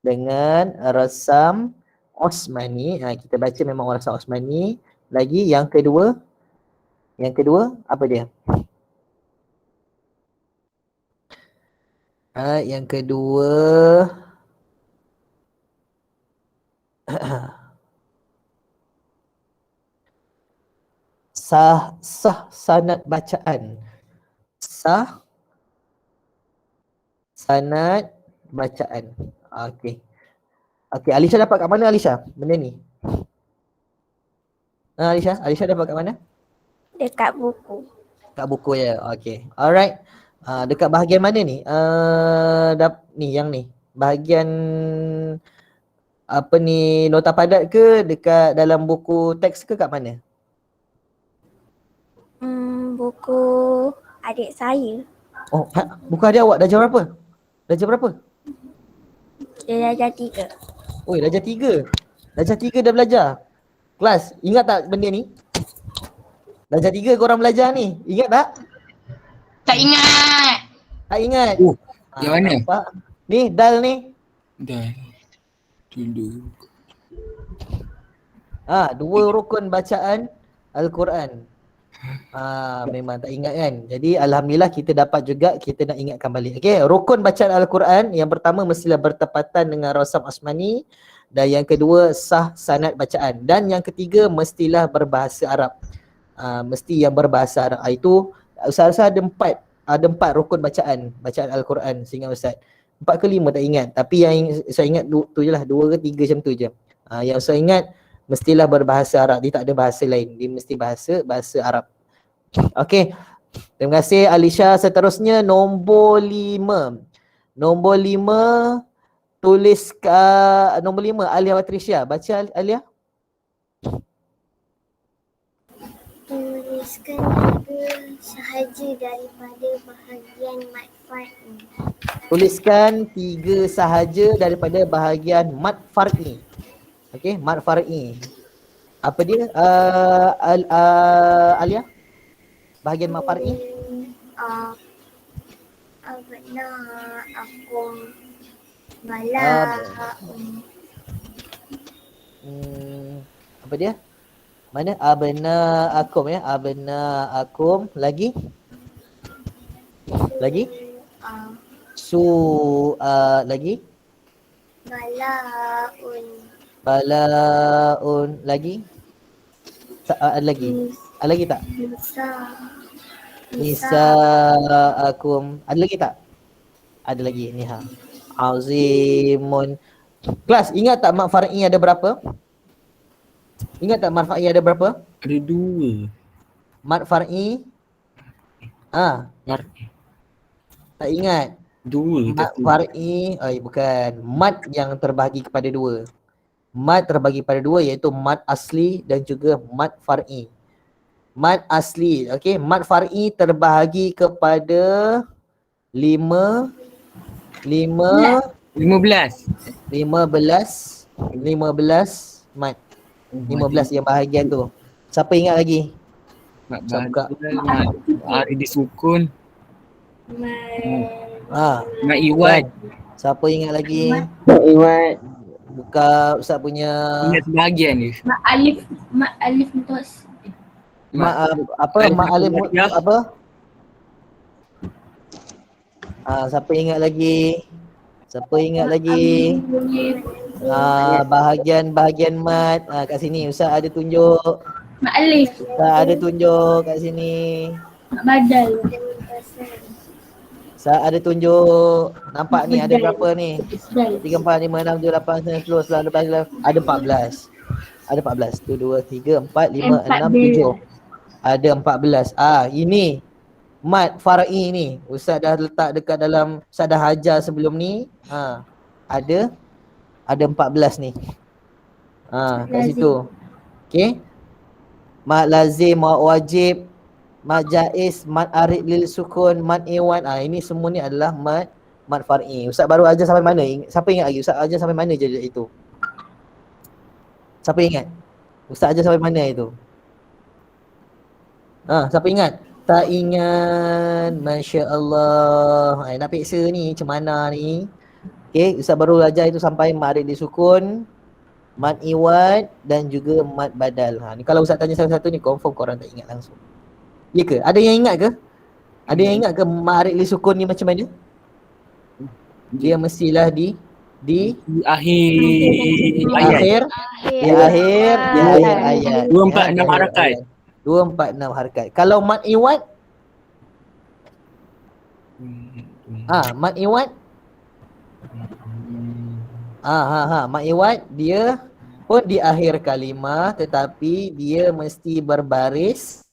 dengan rasam Osmani. Kita baca memang rasam Osmani. Lagi yang kedua apa dia? Yang kedua sah sanad bacaan. Sanad bacaan. Okey, Alisha dapat kat mana Alisha? Benda ni. Alisha dapat kat mana? Dekat buku. Kat buku ya. Okey. Alright. Dekat bahagian mana ni? Ni yang ni. Bahagian apa ni, nota padat ke dekat dalam buku teks ke kat mana? Buku adik saya. Oh, buku adik awak darjah berapa? Darjah berapa? Dia darjah 3. Oi, darjah 3. Darjah 3 dah belajar. Kelas, ingat tak benda ni? Darjah 3 korang belajar ni. Ingat tak? Tak ingat. Tak ingat. Yang mana? Nampak? Ni dal ni. Dah. Dulu. Dua rukun bacaan Al-Quran. Memang tak ingat kan. Jadi alhamdulillah kita dapat juga, kita nak ingatkan balik. Okey, rukun bacaan Al-Quran yang pertama mestilah bertepatan dengan rasam asmani, dan yang kedua sah sanad bacaan, dan yang ketiga mestilah berbahasa Arab. Mesti yang berbahasa Arab. Itu Ustaz ada empat rukun bacaan Al-Quran seingat Ustaz. 4 ke 5 tak ingat, tapi yang saya ingat tu je lah, 2 ke 3 macam tu je. Yang saya ingat mestilah berbahasa Arab, dia tak ada bahasa lain, dia mesti bahasa Arab. Okey, terima kasih Alisha. Seterusnya nombor 5. Nombor 5 tulis nombor 5 Alia Patricia. Baca Alia. Tuliskan 3 sahaja daripada bahagian mad far'i. Tuliskan 3 sahaja daripada bahagian mad far'i. Okey, mad far'i. Apa dia? Alia? Bahagian mad far'i? Abna akum bala. Apa dia? Mana? Abna akum ya. Abna akum. Lagi? Lagi? Lagi? Balaun. Lagi? Ada lagi? Ada lagi tak? Nisa akum. Ada lagi tak? Ada lagi. Niha. Azimun. Kelas, ingat tak mad far'i ada berapa? Ingat tak mad far'i ada berapa? Ada 2. Mad far'i. Tak ingat. 2. Mad far'i, bukan. Mad yang terbahagi kepada 2. Mad terbahagi pada 2 iaitu mad asli dan juga mad far'i. Mad asli, okey. Mad far'i terbahagi kepada 15 mad. 15 yang bahagian tu. Siapa ingat lagi? Mak Buka. Hari disukun. Mak Kan? Iwan. Siapa ingat lagi? Iwan. Buka Ustaz punya Ingat sebahagian je. Mak alif mutos. Mak Alif apa? Siapa ingat lagi? Bahagian mad. Kat sini Ustaz ada tunjuk. Mak alif. Ustaz ada tunjuk kat sini. Mak badal. Ustaz ada tunjuk. Nampak ni ada berapa ni? 3, 4, 5, 6, 7, 8, 9, 10, 11, 12, ada 14. Ada 14. 1, 2, 3, 4, 5, 6, 7. Ada 14. Ini mad far'i ni. Ustaz dah letak dekat dalam, Ustaz dah ajar sebelum ni. Ada 14 ni. Kat situ. Okey. Mad lazim, mad wajib, mad jaiz, mad arid lil sukun, mad iwan. Ini semua ni adalah mad far'i. Ustaz baru ajar sampai mana? Siapa ingat lagi? Ustaz ajar sampai mana je itu? Siapa ingat? Ustaz ajar sampai mana itu? Siapa ingat? Tak ingat. Masya Allah. Nak peksa ni macam mana ni? Okay, Ustaz baru ajar itu sampai mad arid lil sukun, mad iwad dan juga mad badal. Ni kalau Ustaz tanya satu-satu ni confirm korang tak ingat langsung. Ya ke? Ada yang ingat ke? Ada yang ingat ke mad arid lil sukun ni macam mana? Dia mestilah di akhir ayat. 2, 4, 6 harakat. 2, 4, 6 harakat. Kalau mad iwad? Mad iwad? Mad iwad dia pun di akhir kalimah tetapi dia mesti berbaris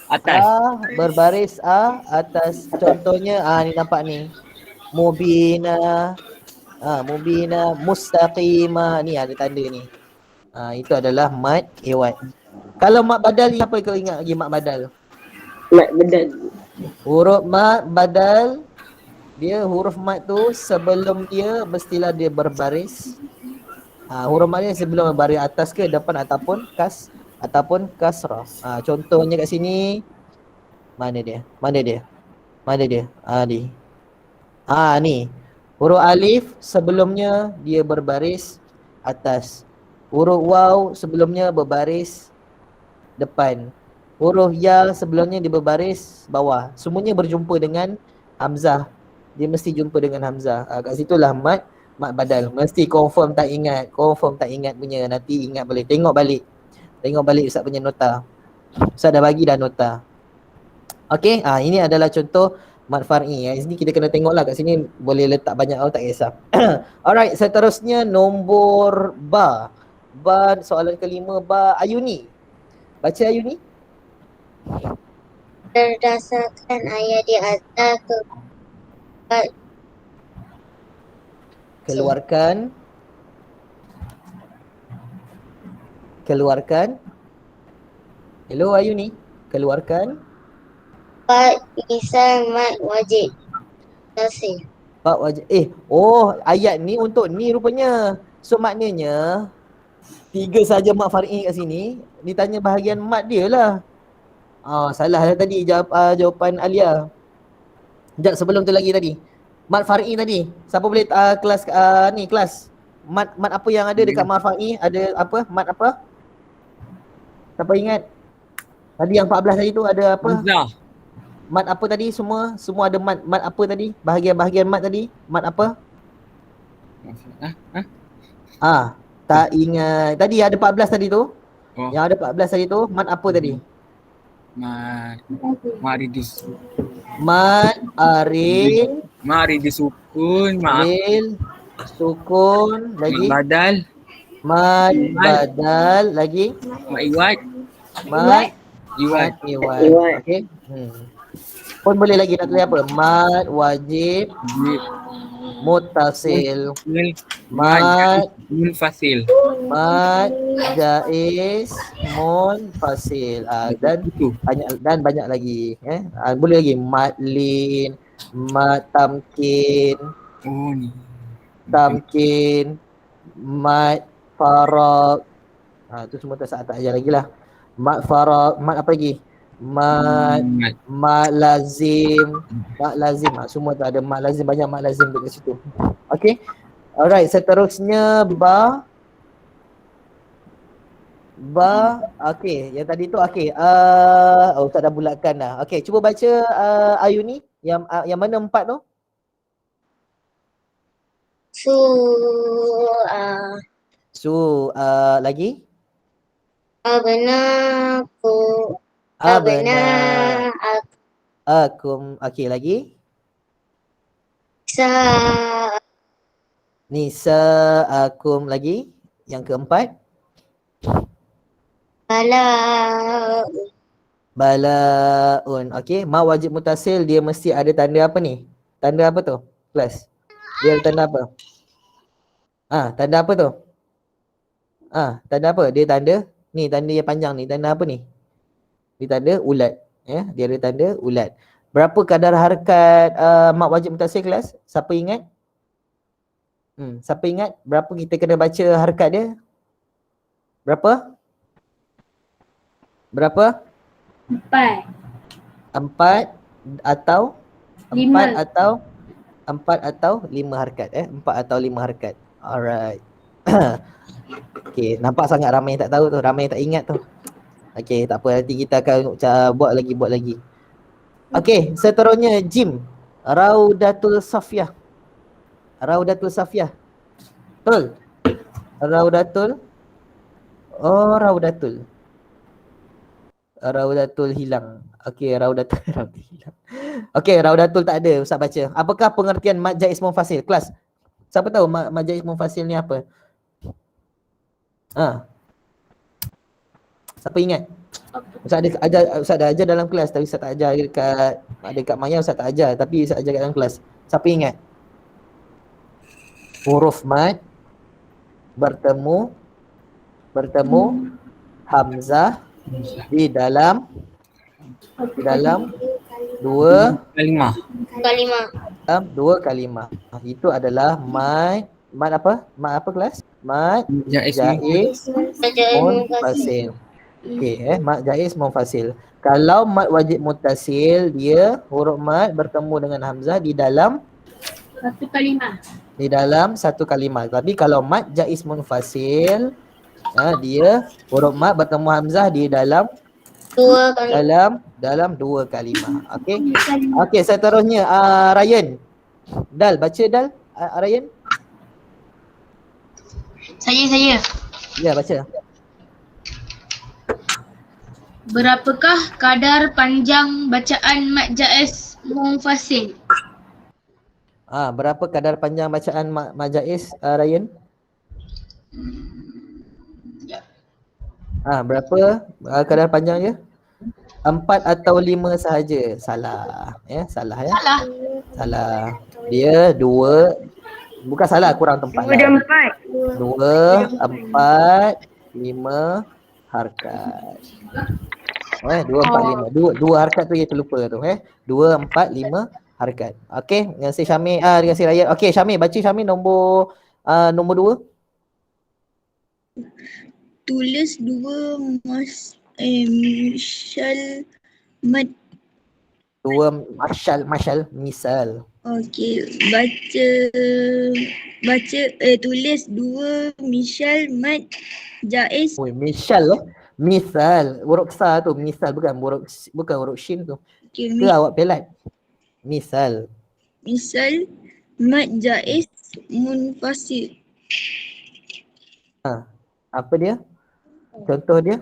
Atas. berbaris atas. Contohnya ni nampak ni. Mubina. Mubina mustaqima ni ada tanda ni. Itu adalah mad iwad. Kalau mad badal ni apa kau ingat lagi mad badal? Mat bedal. Huruf mad badal dia huruf mad tu sebelum dia mestilah dia berbaris. Huruf mad dia sebelum berbaris atas ke depan ataupun kasrah. Contohnya kat sini mana dia? Ni. Huruf alif sebelumnya dia berbaris atas. Huruf waw sebelumnya berbaris depan. Huruf ya sebelumnya dia berbaris bawah. Semuanya berjumpa dengan hamzah. Dia mesti jumpa dengan hamzah. Kat situlah mad badal. Mesti confirm tak ingat punya. Nanti ingat boleh. Tengok balik Ustaz punya nota. Ustaz dah bagi dah nota. Okey, ini adalah contoh mad far'i. Sini kita kena tengoklah, kat sini boleh letak banyak tak kisah. Alright, seterusnya nombor ba. Ba soalan kelima, ba Ayuni. Baca Ayuni. Berdasarkan ayat di atas Keluarkan. Hello Ayuni. Keluarkan. Pak Isan mat wajib. Tasih. Pak wajib. Ayat ni untuk ni rupanya. So maknanya 3 saja mat far'i kat sini. Ditanya bahagian mat dia lah. Salah lah tadi jawapan Alia. Sekejap sebelum tu lagi tadi. Mat far'i tadi. Siapa boleh kelas kelas. Mat apa yang ada dekat mat far'i? Ada apa? Mat apa? Siapa ingat? Tadi yang 14 tadi tu ada apa? Hamzah. Mat apa tadi semua? Semua ada mat. Mat apa tadi? Bahagian-bahagian mat tadi? Mat apa? Tak ingat. Tadi ada 14 tadi tu. Yang ada 14 tadi tu, mat apa tadi? Maridis. Mat arin. Maridis sukun. Lil. Sukun. Lagi? Badal. Mat badal. Lagi? Mat iwad. Mat Iwad. iwad. Okey. Pun boleh lagi nak tulis apa? Mat wajib. Muttasil. Mat Munfasil. Mat jaiz munfasil. Dan banyak lagi, boleh lagi mat lin, mat tamkin, mat faraq. Tu semua tak ajar lagi lah. Mat faraq, mat apa lagi? Mat lazim. Semua tu ada mat lazim, banyak mat lazim dekat situ. Okey. Alright, seterusnya ba. Okey, yang tadi tu okey. Tak dah bulatkan dah. Okey, cuba baca Ayuni yang mana 4 tu? Lagi? Akum. Okey, lagi? Nisaakum lagi. Yang keempat? Balaun. Okey, ma wajib mutasil dia mesti ada tanda apa ni? Tanda apa tu? Kelas. Dia ada tanda apa? Tanda apa tu? Tanda apa? Dia tanda ni, tanda yang panjang ni. Tanda apa ni? Dia tanda ulat. Dia ada tanda ulat. Berapa kadar harakat mat wajib mutasil kelas? Siapa ingat? Siapa ingat berapa kita kena baca harakat dia? Berapa? 4 atau 5 harakat 4 atau 5 harakat. Alright. Okey, nampak sangat ramai yang tak tahu tu, ramai yang tak ingat tu. Okey, tak apa, nanti kita akan buat lagi. Okey, seterusnya Jim. Raudatul Safiyah. Betul? Raudatul. Raudatul hilang. Okey, Raudatul hilang. Okey, Raudatul tak ada, Ustaz baca. Apakah pengertian mad jaiz munfasil? Kelas. Siapa tahu mad jaiz munfasil ni apa? Siapa ingat? Ustaz dah ajar dalam kelas tapi Ustaz tak ajar dekat Maya, Ustaz tak ajar tapi Ustaz ajar kat dalam kelas. Siapa ingat? Huruf mad bertemu hamzah di dalam dua Kalimah. kalimah. Itu adalah mad apa? Mad apa kelas? Mad Jaiz jaiz munfasil. Okey, mad jaiz munfasil. Kalau mad wajib muttasil, dia huruf mad bertemu dengan hamzah di dalam satu kalimah. Tapi kalau mad jaiz munfasil, dia huruf mad bertemu hamzah di dalam dua kalimah. Okey. Okey, seterusnya Ryan. Dal, baca Dal. Ryan. Saya. Ya, baca. Berapakah kadar panjang bacaan mad jaiz munfasil? Berapa kadar panjang bacaan mad jaiz, Ryan? Berapa kadar panjang dia? 4 atau 5 sahaja. Salah. Ya, salah ya. Salah. Dia 2. Bukan salah, kurang tempat. 2 4 5 harakat. 2 4 5. Dua harakat tu dia terlupa tu 2 4 5 harakat. Okey, dengan si Syamil dengan si Ryan. Okey, Syamil baca Syamil nombor 2. Tulis 2 mashal mad. 2 mashal misal. Okey, tulis 2 mishal mad jaiz. Misal misal huruf besar tu misal, bukan huruf shin tu. Okey, Ke awak pelat? Misal mad jaiz munfasil. Apa dia? Contoh dia?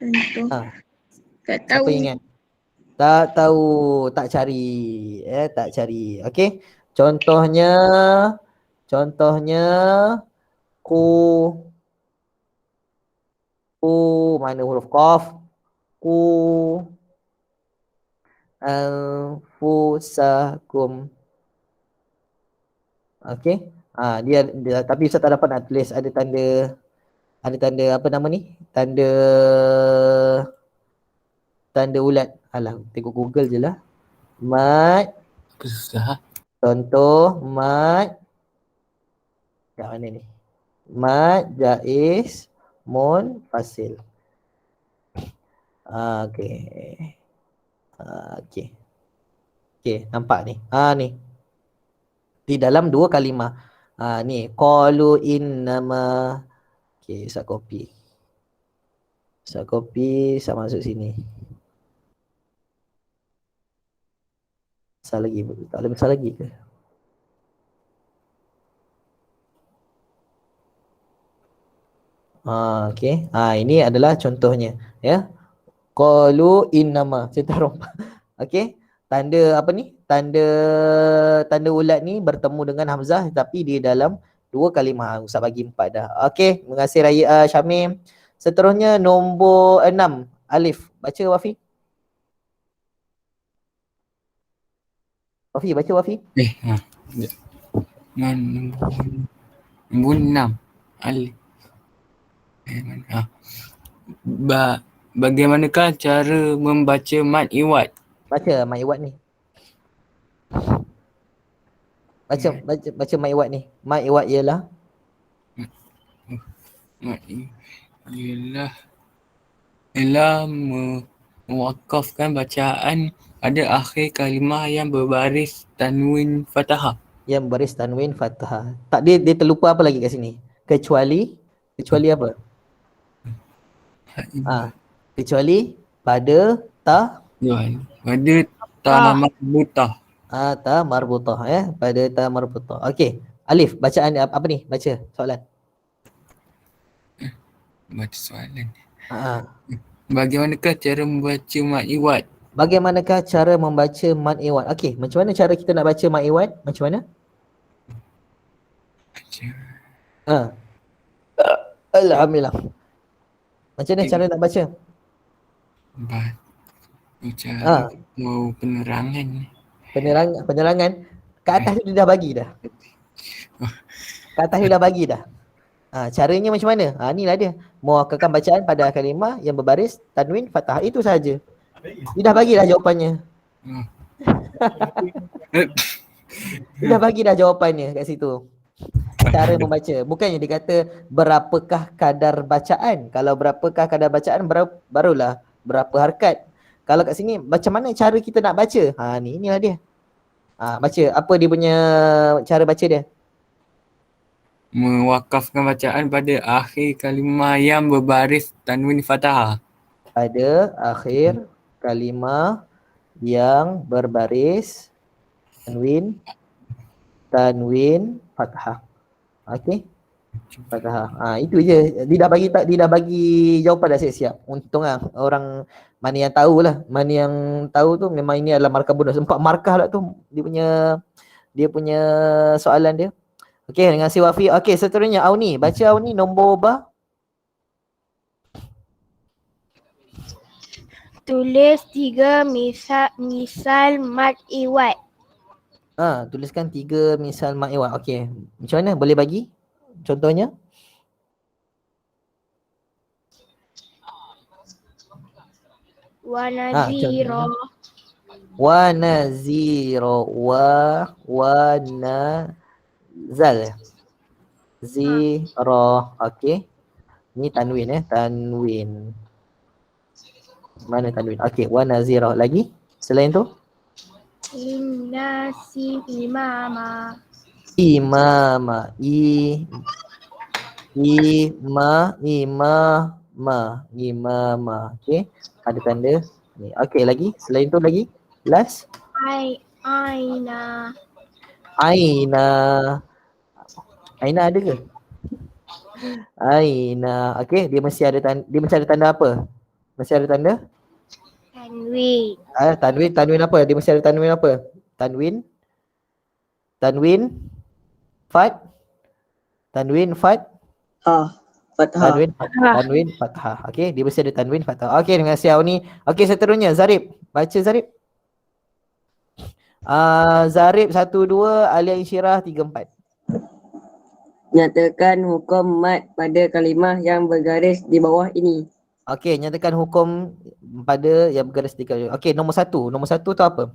Contoh. Tak Siapa tahu. ingat? Tak tahu, tak cari. Tak cari. Okey. Contohnya ku mana huruf qaf? Ku anfusakum. Okey. Dia tapi Ustaz tak dapat nak tulis, ada tanda apa nama ni? Tanda ulat. Alah, tengok Google je lah. Mad. Susah. Contoh mad. Kat mana ni? Mad jaiz munfasil. Okey. Okey, nampak ni. Ni. Di dalam 2 kalimah. Ni qalu innama. Okey, Ustaz copy. Ustaz masuk sini. Tak ada besar lagi ke? Okey. Ini adalah contohnya, ya. Qalu innama. Saya taruh. Okey. Tanda apa ni? Tanda ulat ni bertemu dengan hamzah tapi di dalam 2 kalimah. Ustaz bagi 4 dah. Okey, terima kasih Raya Syamim. Seterusnya nombor 6, Alif. Baca Wafi. Wafi, baca Wafi. Nombor 6. Alif. Bagaimanakah cara membaca mad iwad? Baca mad iwad ni. Baca mad iwad ni. Mad iwad ialah ialah mewakafkan bacaan pada akhir kalimah yang berbaris tanwin fathah. Yang berbaris tanwin fathah. Tak, dia terlupa apa lagi kat sini? Kecuali apa? Kecuali pada ta. Pada ta marbutah. Ta marbutah, ya. Pada ta marbutah. Okey. Alif, bacaan apa ni? Baca soalan. Baca soalan. Bagaimanakah cara membaca mad iwad? Bagaimanakah cara membaca mad iwad? Okey, macam mana cara kita nak baca mad iwad? Macam mana? Alhamdulillah. Macam mana cara nak baca? Cara penerangan. Penerangan. Kat atas tu dia dah bagi dah. Kat atas dia dah bagi dah. Caranya macam mana? Ni lah dia. Mewakalkan bacaan pada kalimah yang berbaris tanwin fathah. Itu saja. Dia dah bagi dah jawapannya. Dia dah bagi dah jawapannya kat situ. Cara membaca. Bukannya dia kata berapakah kadar bacaan. Kalau berapakah kadar bacaan barulah berapa harkat. Kalau kat sini macam mana cara kita nak baca? Inilah dia. Baca. Apa dia punya cara baca dia? Mewakafkan bacaan pada akhir kalimah yang berbaris tanwin fathah. Pada akhir kalimah yang berbaris tanwin fathah. Okey. Fathah. Itu je. Dia dah bagi jawapan dah siap-siap. Untung lah orang mana yang tahu lah. Mana yang tahu tu memang ini adalah markah bonus. 4 markah lah tu dia punya soalan dia. Okey, dengan si Wafi. Okey, seterusnya Auni. Baca Auni nombor berapa? Tulis 3 misal mad iwat. Tuliskan 3 misal mad iwat. Okey. Macam mana? Boleh bagi contohnya? Wa nazira. Wa nazira wa nazal. Zira. Okey. Ni tanwin tanwin. Mana tanwin? Okey, wa nazira. Lagi? Selain tu? Inna si imama. Imama. Imama. Okey. Ada tanda ni. Okey, lagi? Selain tu lagi? Last? Aina. Aina ada ke? Aina. Okey, dia mesti ada tanda apa? Mesti ada tanda? Tanwin. Tanwin apa? Dia mesti ada tanwin apa? Tanwin fat. Fathah. Tanwin fathah. Okey, dia mesti ada tanwin fathah. Okey, dengan siau ni. Okey, seterusnya Zarib. Baca Zarib. Zarib 1 2 Alia Isyirah 3 4. Nyatakan hukum mad pada kalimah yang bergaris di bawah ini. Okey, nyatakan hukum pada yang bergaris di kalimah. Okey, nombor 1. Nombor 1 tu apa?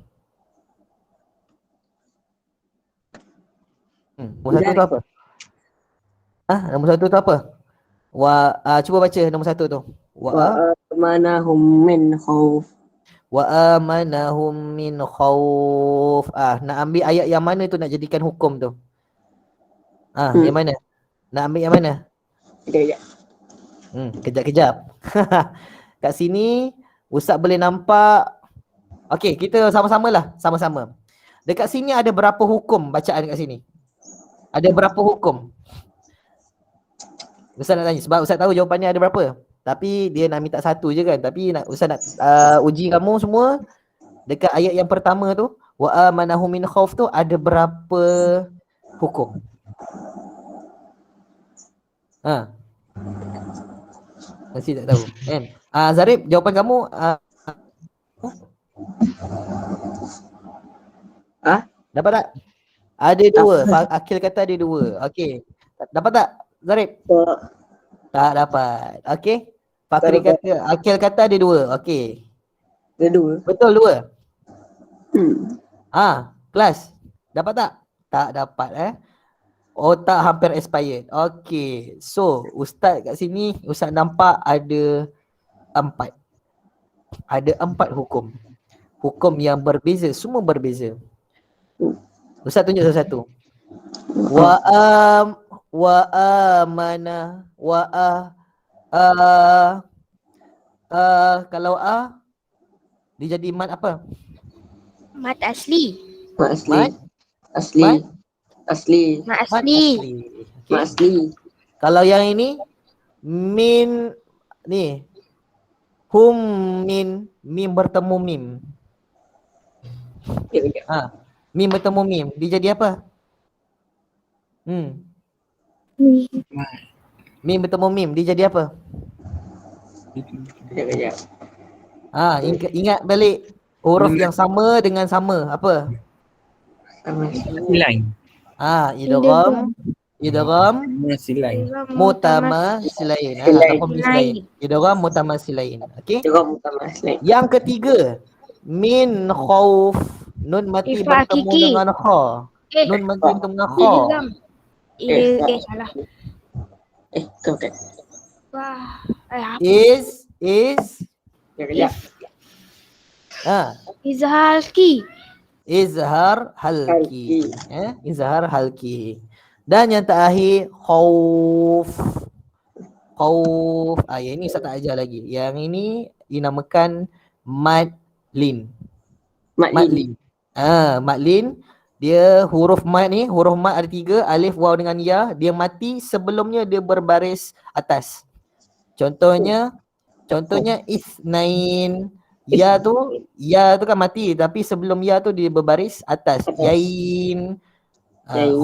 Nombor 1 tu apa? Nombor 1 tu apa? Cuba baca nombor 1 tu. Wa amanahum min khauf. Wa amanahum min khauf. Nak ambil ayat yang mana tu nak jadikan hukum tu? Yang mana? Nak ambil yang mana? Kejap. Kat sini Ustaz boleh nampak. Okey, kita sama-sama. Dekat sini ada berapa hukum bacaan kat sini? Ada berapa hukum? Ustaz nak tanya sebab Ustaz tahu jawapannya ada berapa. Tapi dia nak minta 1 je kan. Tapi Ustaz nak uji kamu semua. Dekat ayat yang pertama tu, wa amanahum min khauf tu ada berapa hukum? Masih tak tahu kan? Zarib, jawapan kamu dapat tak? Ada 2. Akil kata ada 2. Okey. Dapat tak Zarib? Tak dapat. Okey. Fakri kata, Akil kata ada 2. Okey. Ada 2. Betul 2. Kelas. Dapat tak? Tak dapat Otak hampir expired. Okey. So, Ustaz kat sini, Ustaz nampak ada 4. Ada 4 hukum. Hukum yang berbeza. Semua berbeza. Ustaz tunjuk satu-satu. Wa amana. Kalau dia jadi mat apa? Mat asli. Mat asli. Kalau yang ini min ni hum mim bertemu mim. Mim bertemu mim. Dia jadi apa? Mim bertemu mim. Dia jadi apa? Sekejap. Ingat balik huruf yang sama dengan sama. Apa? Sama Silai. Idgham Silai. mutamasilain. Silain. Ataupun mislain. Idgham mutamasilain. Okey. Juga utama slide. Yang ketiga, min khauf. Nun mati Ifah bertemu Kiki. dengan kha. Nun mati bertemu dengan kha. Salah. Kau kan. Wah. Apa? Is Sekejap. Izhar ki. izhar halki. Halki. Izhar halki. Dan yang terakhir khauf. Yang ini saya tak ajar lagi. Yang ini dinamakan madlin. Maklin. Madlin, dia huruf mad ni, huruf mad ada 3, alif, waw dengan ya. Dia mati sebelumnya dia berbaris atas. Contohnya isnain. Ya tu kan mati, tapi sebelum ya tu dia berbaris atas. Yain,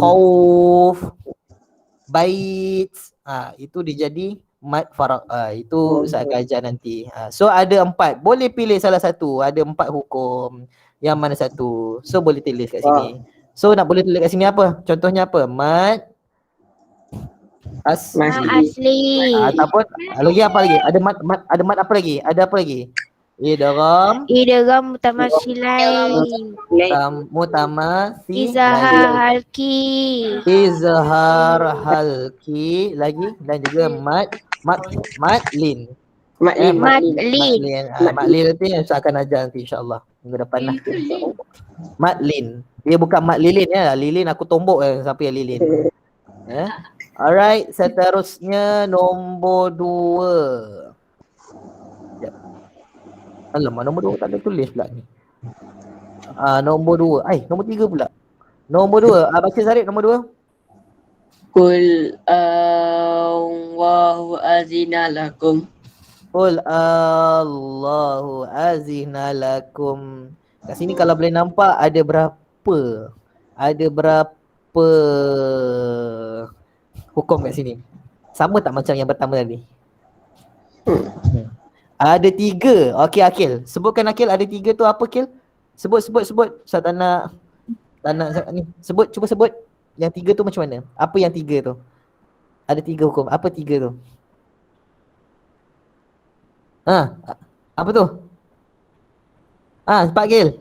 khauf, bait. Itu dia jadi mad faraq. Itu saya akan ajar nanti. So ada 4. Boleh pilih salah satu. Ada 4 hukum. Yang mana satu? So boleh tulis kat sini. So nak boleh tulis kat sini apa? Contohnya apa? Mad Asli. ataupun lagi apa lagi? Ada mad apa lagi? Ada apa lagi? Idgham Mutamasilain. Izhar halki. Izhar halki lagi, dan juga madlin. Maklin. Madlin nanti saya akan ajar nanti insya-Allah minggu depan lah. Madlin. Dia bukan mat lilin ya. Lilin aku tombok siapa yang lilin. Alright, seterusnya nombor 2. Alamak, nombor 2 tak ada tulis pula ni. Nombor 2. Nombor 3 pula. Nombor 2. Baca Sarip nombor 2. Qul Allahu azina lakum. Qul Allahu azina lakum. Kat sini kalau boleh nampak ada berapa? Ada berapa hukum kat sini? Sama tak macam yang pertama tadi? Ada 3. Okey Akil. Sebutkan Akil, ada 3 tu apa Akil? Sebut. Saya tak nak ni. Cuba sebut. Yang 3 tu macam mana? Apa yang 3 tu? Ada 3 hukum. Apa 3 tu? Apa tu? Cepat Akil.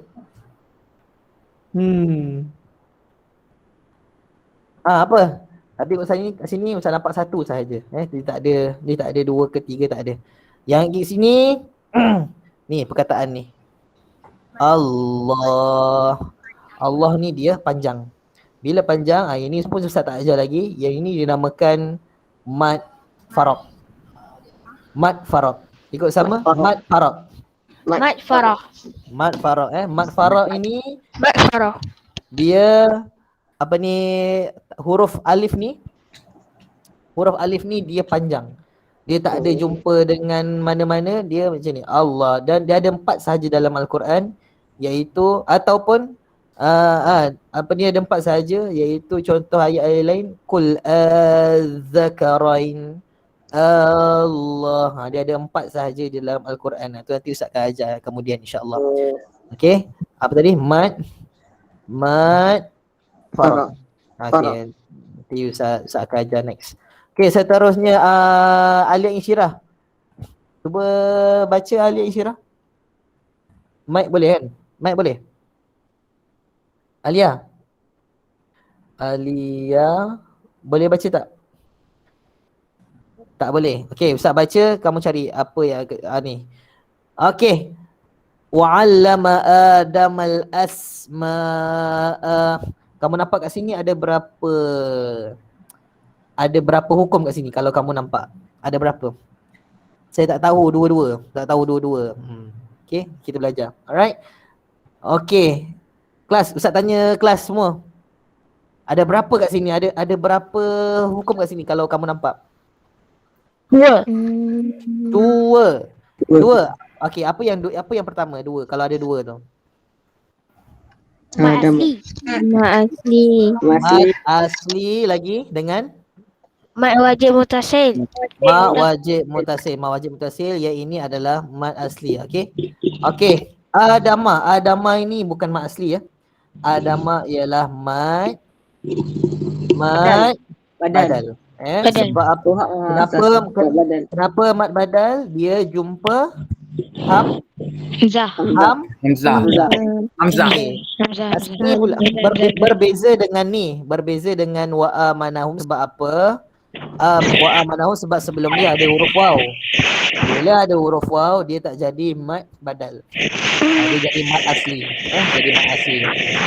Apa? Tapi kat sini saya nampak 1 sahaja. Dia tak ada 2 ke 3, tak ada. Yang di sini ni perkataan ni. Allah ni dia panjang. Bila panjang, ini pun Ustaz tak ajar lagi. Yang ini dinamakan mad faraq. Mad faraq. Ikut sama? Mad faraq. Mad faraq. Mad faraq Mad faraq ini dia huruf alif ni dia panjang. Dia tak ada jumpa dengan mana-mana, dia macam ni. Allah, dan dia ada 4 sahaja dalam Al-Quran, iaitu ataupun ada 4 sahaja, iaitu contoh ayat-ayat lain, qul az-zakarain Allah. Dia ada 4 sahaja di dalam Al-Quran. Itu nanti Ustaz akan ajar kemudian insya-Allah. Okey. Apa tadi? Mad faraq. Okey. Nanti Ustaz akan ajar next. Okey, seterusnya Alia Insyirah. Cuba baca Alia Insyirah. Mic boleh kan? Mic boleh? Alia boleh baca tak? Tak boleh. Okey, Ustaz baca, kamu cari apa yang ni. Okey. Wa'allama Adamal asma'a. Kamu nampak kat sini ada berapa hukum kat sini kalau kamu nampak? Ada berapa? Saya tak tahu dua-dua. Okey, kita belajar. Alright. Okey. Kelas, Ustaz tanya kelas semua. Ada berapa kat sini? Ada berapa hukum kat sini kalau kamu nampak? 2. Okey, apa yang pertama? 2. Kalau ada 2 tu. Mak asli. Mat asli lagi dengan Mad wajib mutasil. Ma wajib mutasil. Ma wajib mutasil yang ini adalah mad asli. Okey. Okey. Adama. Adama ini bukan mad asli ya. Adama ialah mad badal. Badal. Sebab apa? Kenapa mad badal? Dia jumpa Hamzah. Hamzah. Hamzah. Okey. Hamzah. Asli pula berbeza dengan ni, berbeza dengan wa'a manahum sebab apa? Wa'a manahum sebab sebelum dia ada huruf waw. Bila ada huruf waw dia tak jadi mad badal. Dia jadi mad asli. Jadi mad asli.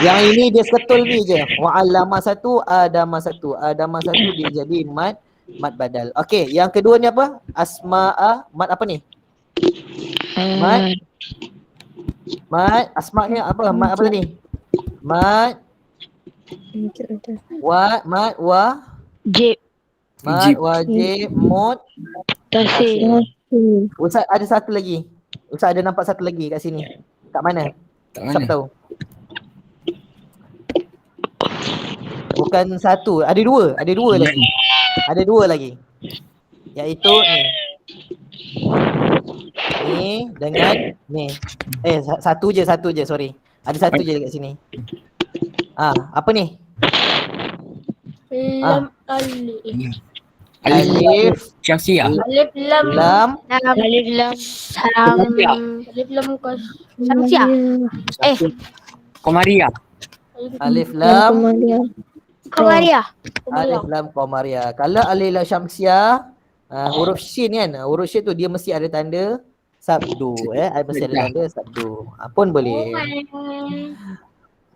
Yang ini dia seketul ni je. Wa'allama satu, adama satu. Adama satu dia jadi mad badal. Okey, yang kedua ni apa? Asma'a, mad apa ni? Mad asma ni apa? Mad apa tadi? Mad Jib. mad wajib Tasil. Ustaz ada satu lagi. Ustaz ada nampak satu lagi kat sini. Kat mana? Tak Siapa mana? tahu? Bukan satu, ada dua lagi. Ada dua lagi. Iaitu ni. Ni dengan ni. Satu je, sorry. Ada satu je dekat sini. Apa ni? Lam alif. Alif, Syamsiah. Alif lam. lam, Alif lam. Alif lam Syamsiah. Komariah. alif lam, Qamariyah. alif lam qamariyah. Kalau alif lam syamsiah, huruf shin kan, huruf shin tu dia mesti ada tanda sabdu, mesti ada tanda sabdu. Pun boleh.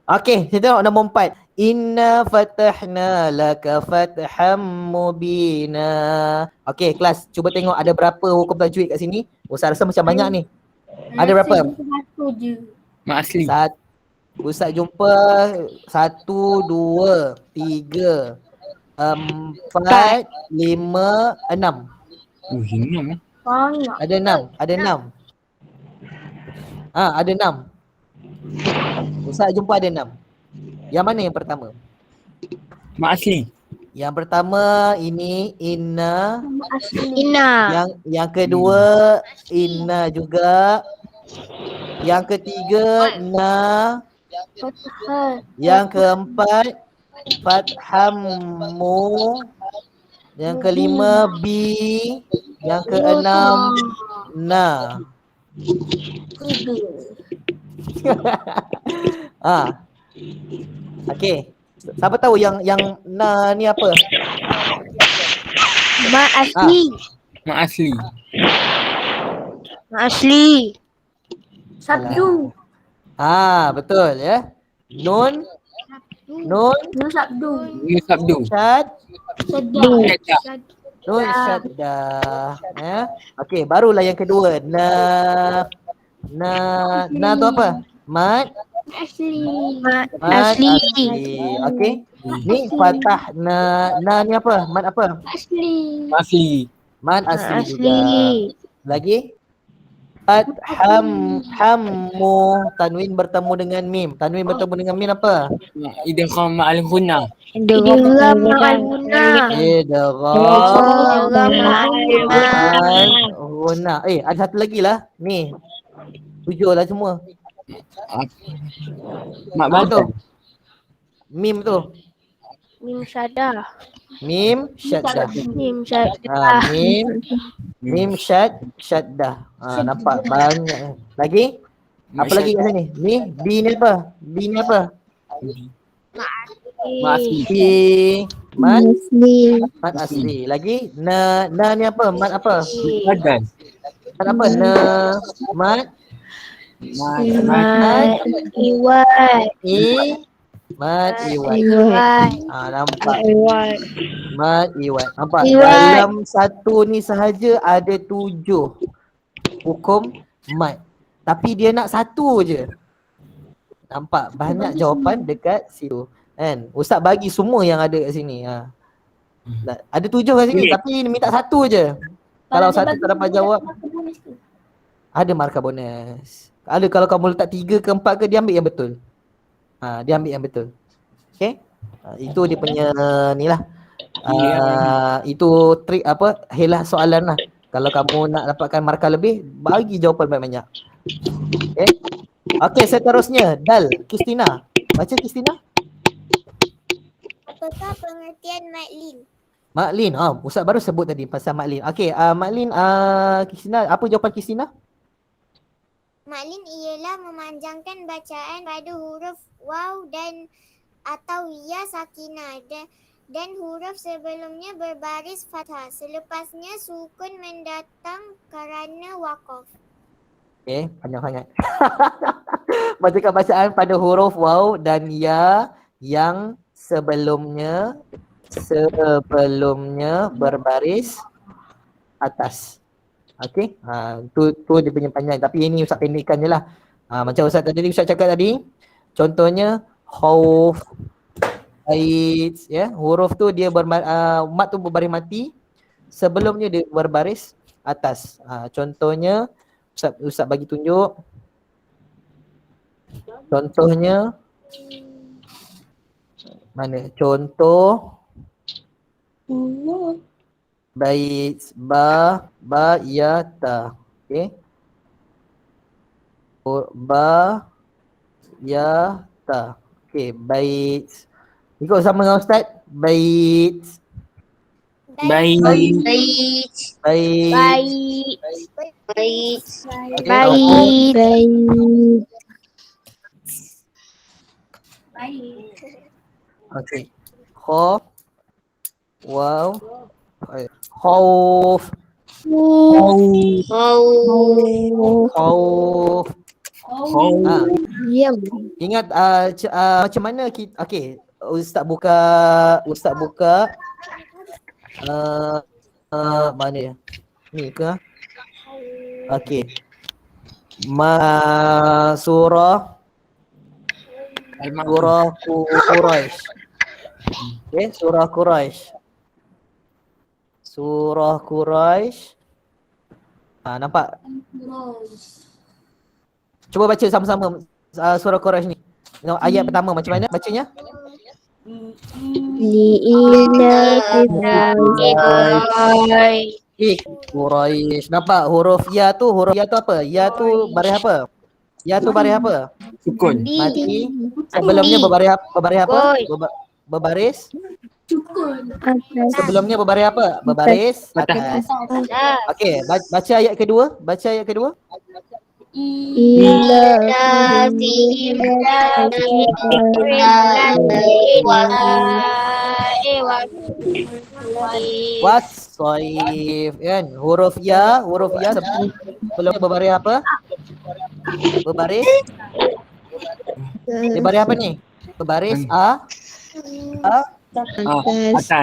Okey, kita tengok nombor 4. Inna fatahna laka fatham mubina. Okey, kelas, cuba tengok ada berapa hukum tajwid kat sini. Ustaz rasa macam banyak ni. Ada berapa? Satu je. Mak asli. Ustaz jumpa 1, 2, 3, 4, 5, 6. Hinam lah. Banyak. Ada 6. Ada 6. Ustaz jumpa ada 6. Yang mana yang pertama? Mak asli. Yang pertama ini inna. Inna. Yang kedua inna juga. Yang ketiga na. Yang keempat fathammu. Yang kelima bi. Yang keenam na. Okey. Siapa tahu yang na ni apa? Mak asli. Mak asli. Mak asli. Sabdu. Betul ya. Nun Sabdu. Ini sabdu. syad, Syaddah. nun syaddah. Okey, barulah yang kedua. Na tu apa? Mad Asli. mad Asli. Okey. Ni fatah na ni apa? Mad apa? Asli. Asli. Mad asli juga. Asli. Lagi? Hammu. Tanwin bertemu dengan mim. Tanwin bertemu dengan mim apa? Idgham ma'al ghunna. Idgham ma'al guna. Idgham ma'al guna. Ada satu lagi lah. Ni. 7 lah semua. Mak Apa tu? badal. Mim tu. Mim syaddah. Mim syaddah. Mim syaddah. Mim syaddah. Nampak banyak. Lagi? Apa lagi kat sini? Ni B ni apa? B ni apa? Mak asli. B mad asli. Lagi? Na ni apa? Mad apa? Badal. Mad apa? Na mad Mad iwat. mad iwat. Iwat. Nampak? Iwat. Mad iwat. Nampak? Iwat. Dalam satu ni sahaja ada 7 hukum mad. Tapi dia nak satu je. Nampak? Banyak jawapan dekat situ. Kan? Ustaz bagi semua yang ada kat sini. Ada 7 kat sini tapi minta satu je. Kalau satu tak dapat jawab, ada markah bonus. Ada kalau kamu letak 3 ke 4 ke, dia ambil yang betul. Dia ambil yang betul. Okay? Itu dia punya ni lah. Itu trik apa, helah soalan lah. Kalau kamu nak dapatkan markah lebih, bagi jawapan banyak-banyak. Okay. Okay, seterusnya Dal, Kristina. Baca Kristina. Apakah pengertian maklin? Maklin. Ustaz baru sebut tadi pasal maklin. Okay, maklin, Kristina, apa jawapan Kristina? Maklin ialah memanjangkan bacaan pada huruf waw dan atau ya sakinah dan huruf sebelumnya berbaris fathah. Selepasnya sukun mendatang kerana waqaf. Okay, panjang sangat. Bacakan bacaan pada huruf waw dan ya yang sebelumnya berbaris atas. Okey. Tu dia punya panjang, tapi ini Ustaz pendekkan je lah. Macam Ustaz cakap tadi, contohnya khauf, bait, ya, huruf tu dia mat tu berbaris mati, sebelumnya dia berbaris atas. Contohnya Ustaz bagi tunjuk. Contohnya mana? Contoh bait ba ya ta. Okey. Ba ya ta. Okey, bait. Ikut sama dengan Ustaz. Bait. Baik. Bait. Bait. Bait. Okey, okey. Kha waw khauf khauf. Diam. Ingat macam mana kita, okey, Ustaz buka mana ya? Ni ke? Okey. Surah Quraisy. Okey, surah Quraisy. Surah Quraisy. Nampak? Cuba baca sama-sama surah Quraisy ni. Ayat pertama macam mana bacanya? Quraisy. Nampak huruf ya tu apa? Ya tu baris apa? Ya tu baris apa? Sukun. Mati. Sebelumnya berbaris apa? Berbaris. Sebelumnya berbaris apa? Berbaris atas. Okey, baca ayat kedua. Wasoif, kan? Huruf ya sebelumnya berbaris apa? Berbaris. Dia baris apa ni? Berbaris Atas.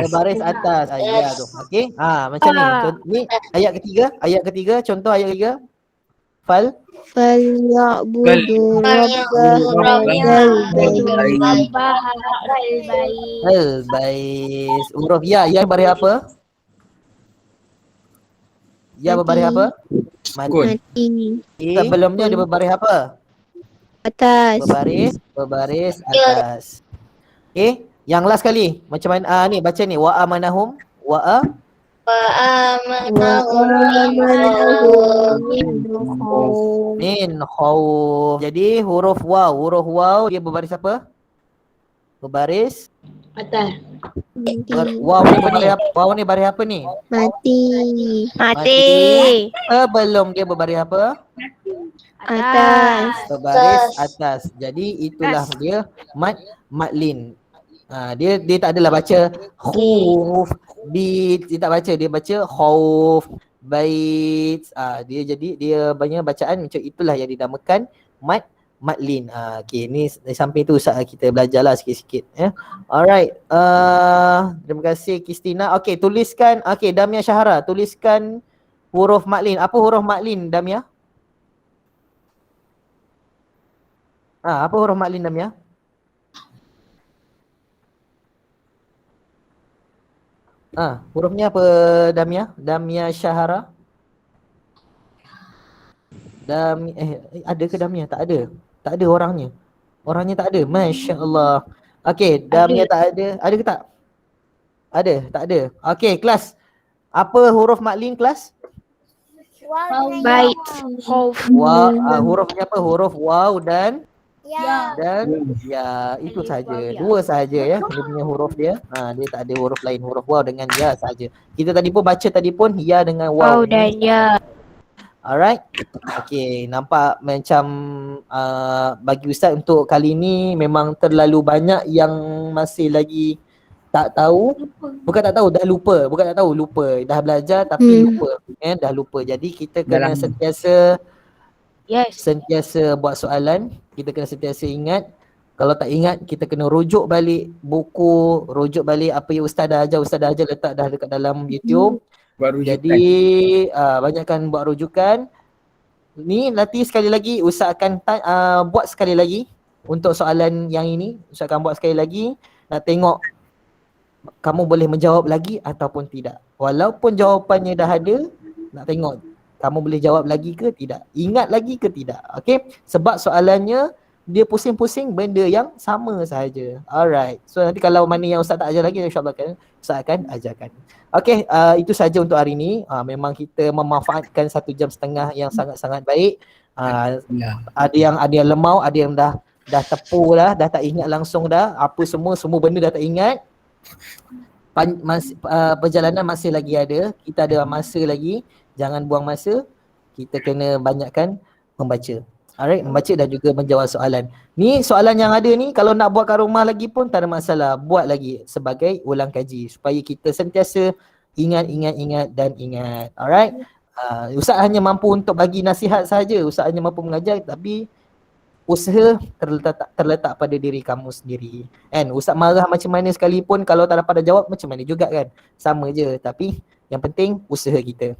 berbaris atas. Ya tu. Okey. Macam ni. Ni ayat ketiga, contoh ayat ketiga. Falyabudu Al-bais. Huruf ya baris apa? Ya berbaris apa? Sukun. mati. Sebelumnya dia berbaris apa? Atas. Berbaris atas. Okey, yang last kali. Macam mana ni baca ni wa amanahum min khauf. Jadi huruf waw dia berbaris apa? Berbaris Mati. Waw ni baris apa ni? Mati. Sebelum dia berbaris apa? Atas. Berbaris atas. Jadi itulah dia matlin. Dia tak adalah baca khuf bit, dia tak baca, dia baca khauf bait. Dia banyak bacaan macam itulah yang dinamakan matlin. Okey, ni di samping tu kita belajarlah sikit-sikit ya. Alright. Terima kasih Kristina. Okey, tuliskan Damia Syahara, tuliskan huruf matlin. Apa huruf matlin Damia? Apa huruf matlin Damia? Hurufnya apa Damia? Damia Syahara? Ada ke Damia? Tak ada. Tak ada orangnya. Orangnya tak ada. Masya Allah. Okey, Damia tak ada. Ada ke tak? Ada? Tak ada. Okey, kelas. Apa huruf maklin kelas? Waw dengan Baik. Hurufnya apa? Huruf waw dan ya. ya. Itu saja. Dua saja ya. Dia punya huruf dia. Dia tak ada huruf lain. Huruf waw dengan ya saja. Kita tadi pun baca ya dengan waw. Waw dan ya. Alright. Okay, nampak macam bagi Ustaz untuk kali ni memang terlalu banyak yang masih lagi tak tahu. Bukan tak tahu, dah lupa. Bukan tak tahu, lupa. Dah belajar tapi lupa. Dah lupa. Jadi kita kena sentiasa buat soalan. Kita kena sentiasa ingat. Kalau tak ingat, kita kena rujuk balik buku, rujuk balik apa yang Ustaz dah ajar letak dah dekat dalam YouTube. Jadi banyakkan buat rujukan. Ni nanti sekali lagi Ustaz akan buat sekali lagi untuk soalan yang ini. Ustaz akan buat sekali lagi. Nak tengok kamu boleh menjawab lagi ataupun tidak. Walaupun jawapannya dah ada, nak tengok kamu boleh jawab lagi ke tidak. Ingat lagi ke tidak. Okay. Sebab soalannya dia pusing-pusing benda yang sama sahaja. Alright. So nanti kalau mana yang Ustaz tak ajar lagi, insyaAllah Ustaz akan ajarkan. Okay, itu saja untuk hari ini. Memang kita memanfaatkan 1 jam setengah yang sangat-sangat baik. Ada yang lemau, ada yang dah tepu dah tak ingat langsung dah. Apa semua benda dah tak ingat. Perjalanan masih lagi ada. Kita ada masa lagi. Jangan buang masa. Kita kena banyakkan membaca. Alright, membaca dan juga menjawab soalan. Ni soalan yang ada ni kalau nak buat kat rumah lagi pun tak ada masalah. Buat lagi sebagai ulang kaji supaya kita sentiasa ingat dan ingat. Alright. Ustaz hanya mampu untuk bagi nasihat saja. Ustaz hanya mampu mengajar tapi usaha terletak pada diri kamu sendiri. Kan? Ustaz marah macam mana sekalipun kalau tak dapat jawab macam mana juga kan. Sama je tapi yang penting usaha kita.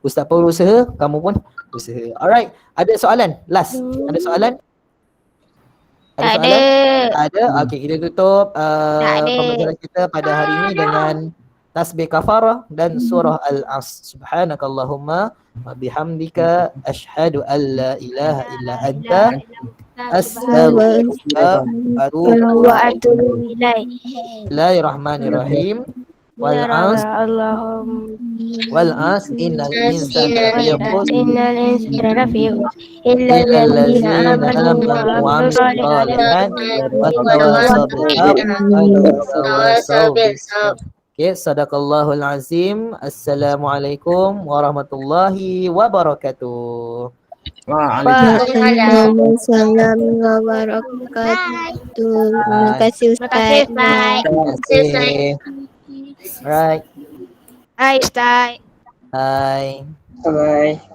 Ustaz pun usaha, kamu pun usaha. Alright. Ada soalan? Last. Ada soalan? Tak ada. Ada. Okey, kita tutup pembelajaran kita pada hari ini dengan tasbih kafarah dan surah Al-As. Subhanakallahumma wa bihamdika asyhadu an la ilaha illa anta astaghfiruka wa atubu ilaik. Bismillahirrahmanirrahim. Wal as innal insana lafi illa allazina amanu wa amilus shalihat wa tawasaw bil sabr. Okay, sadaqallahul azim. Assalamualaikum warahmatullahi wabarakatuh. Waalaikumsalam wabarakatuh. Terima kasih Ustaz. Terima kasih. Right. Hai Ustaz. Hai. Bye.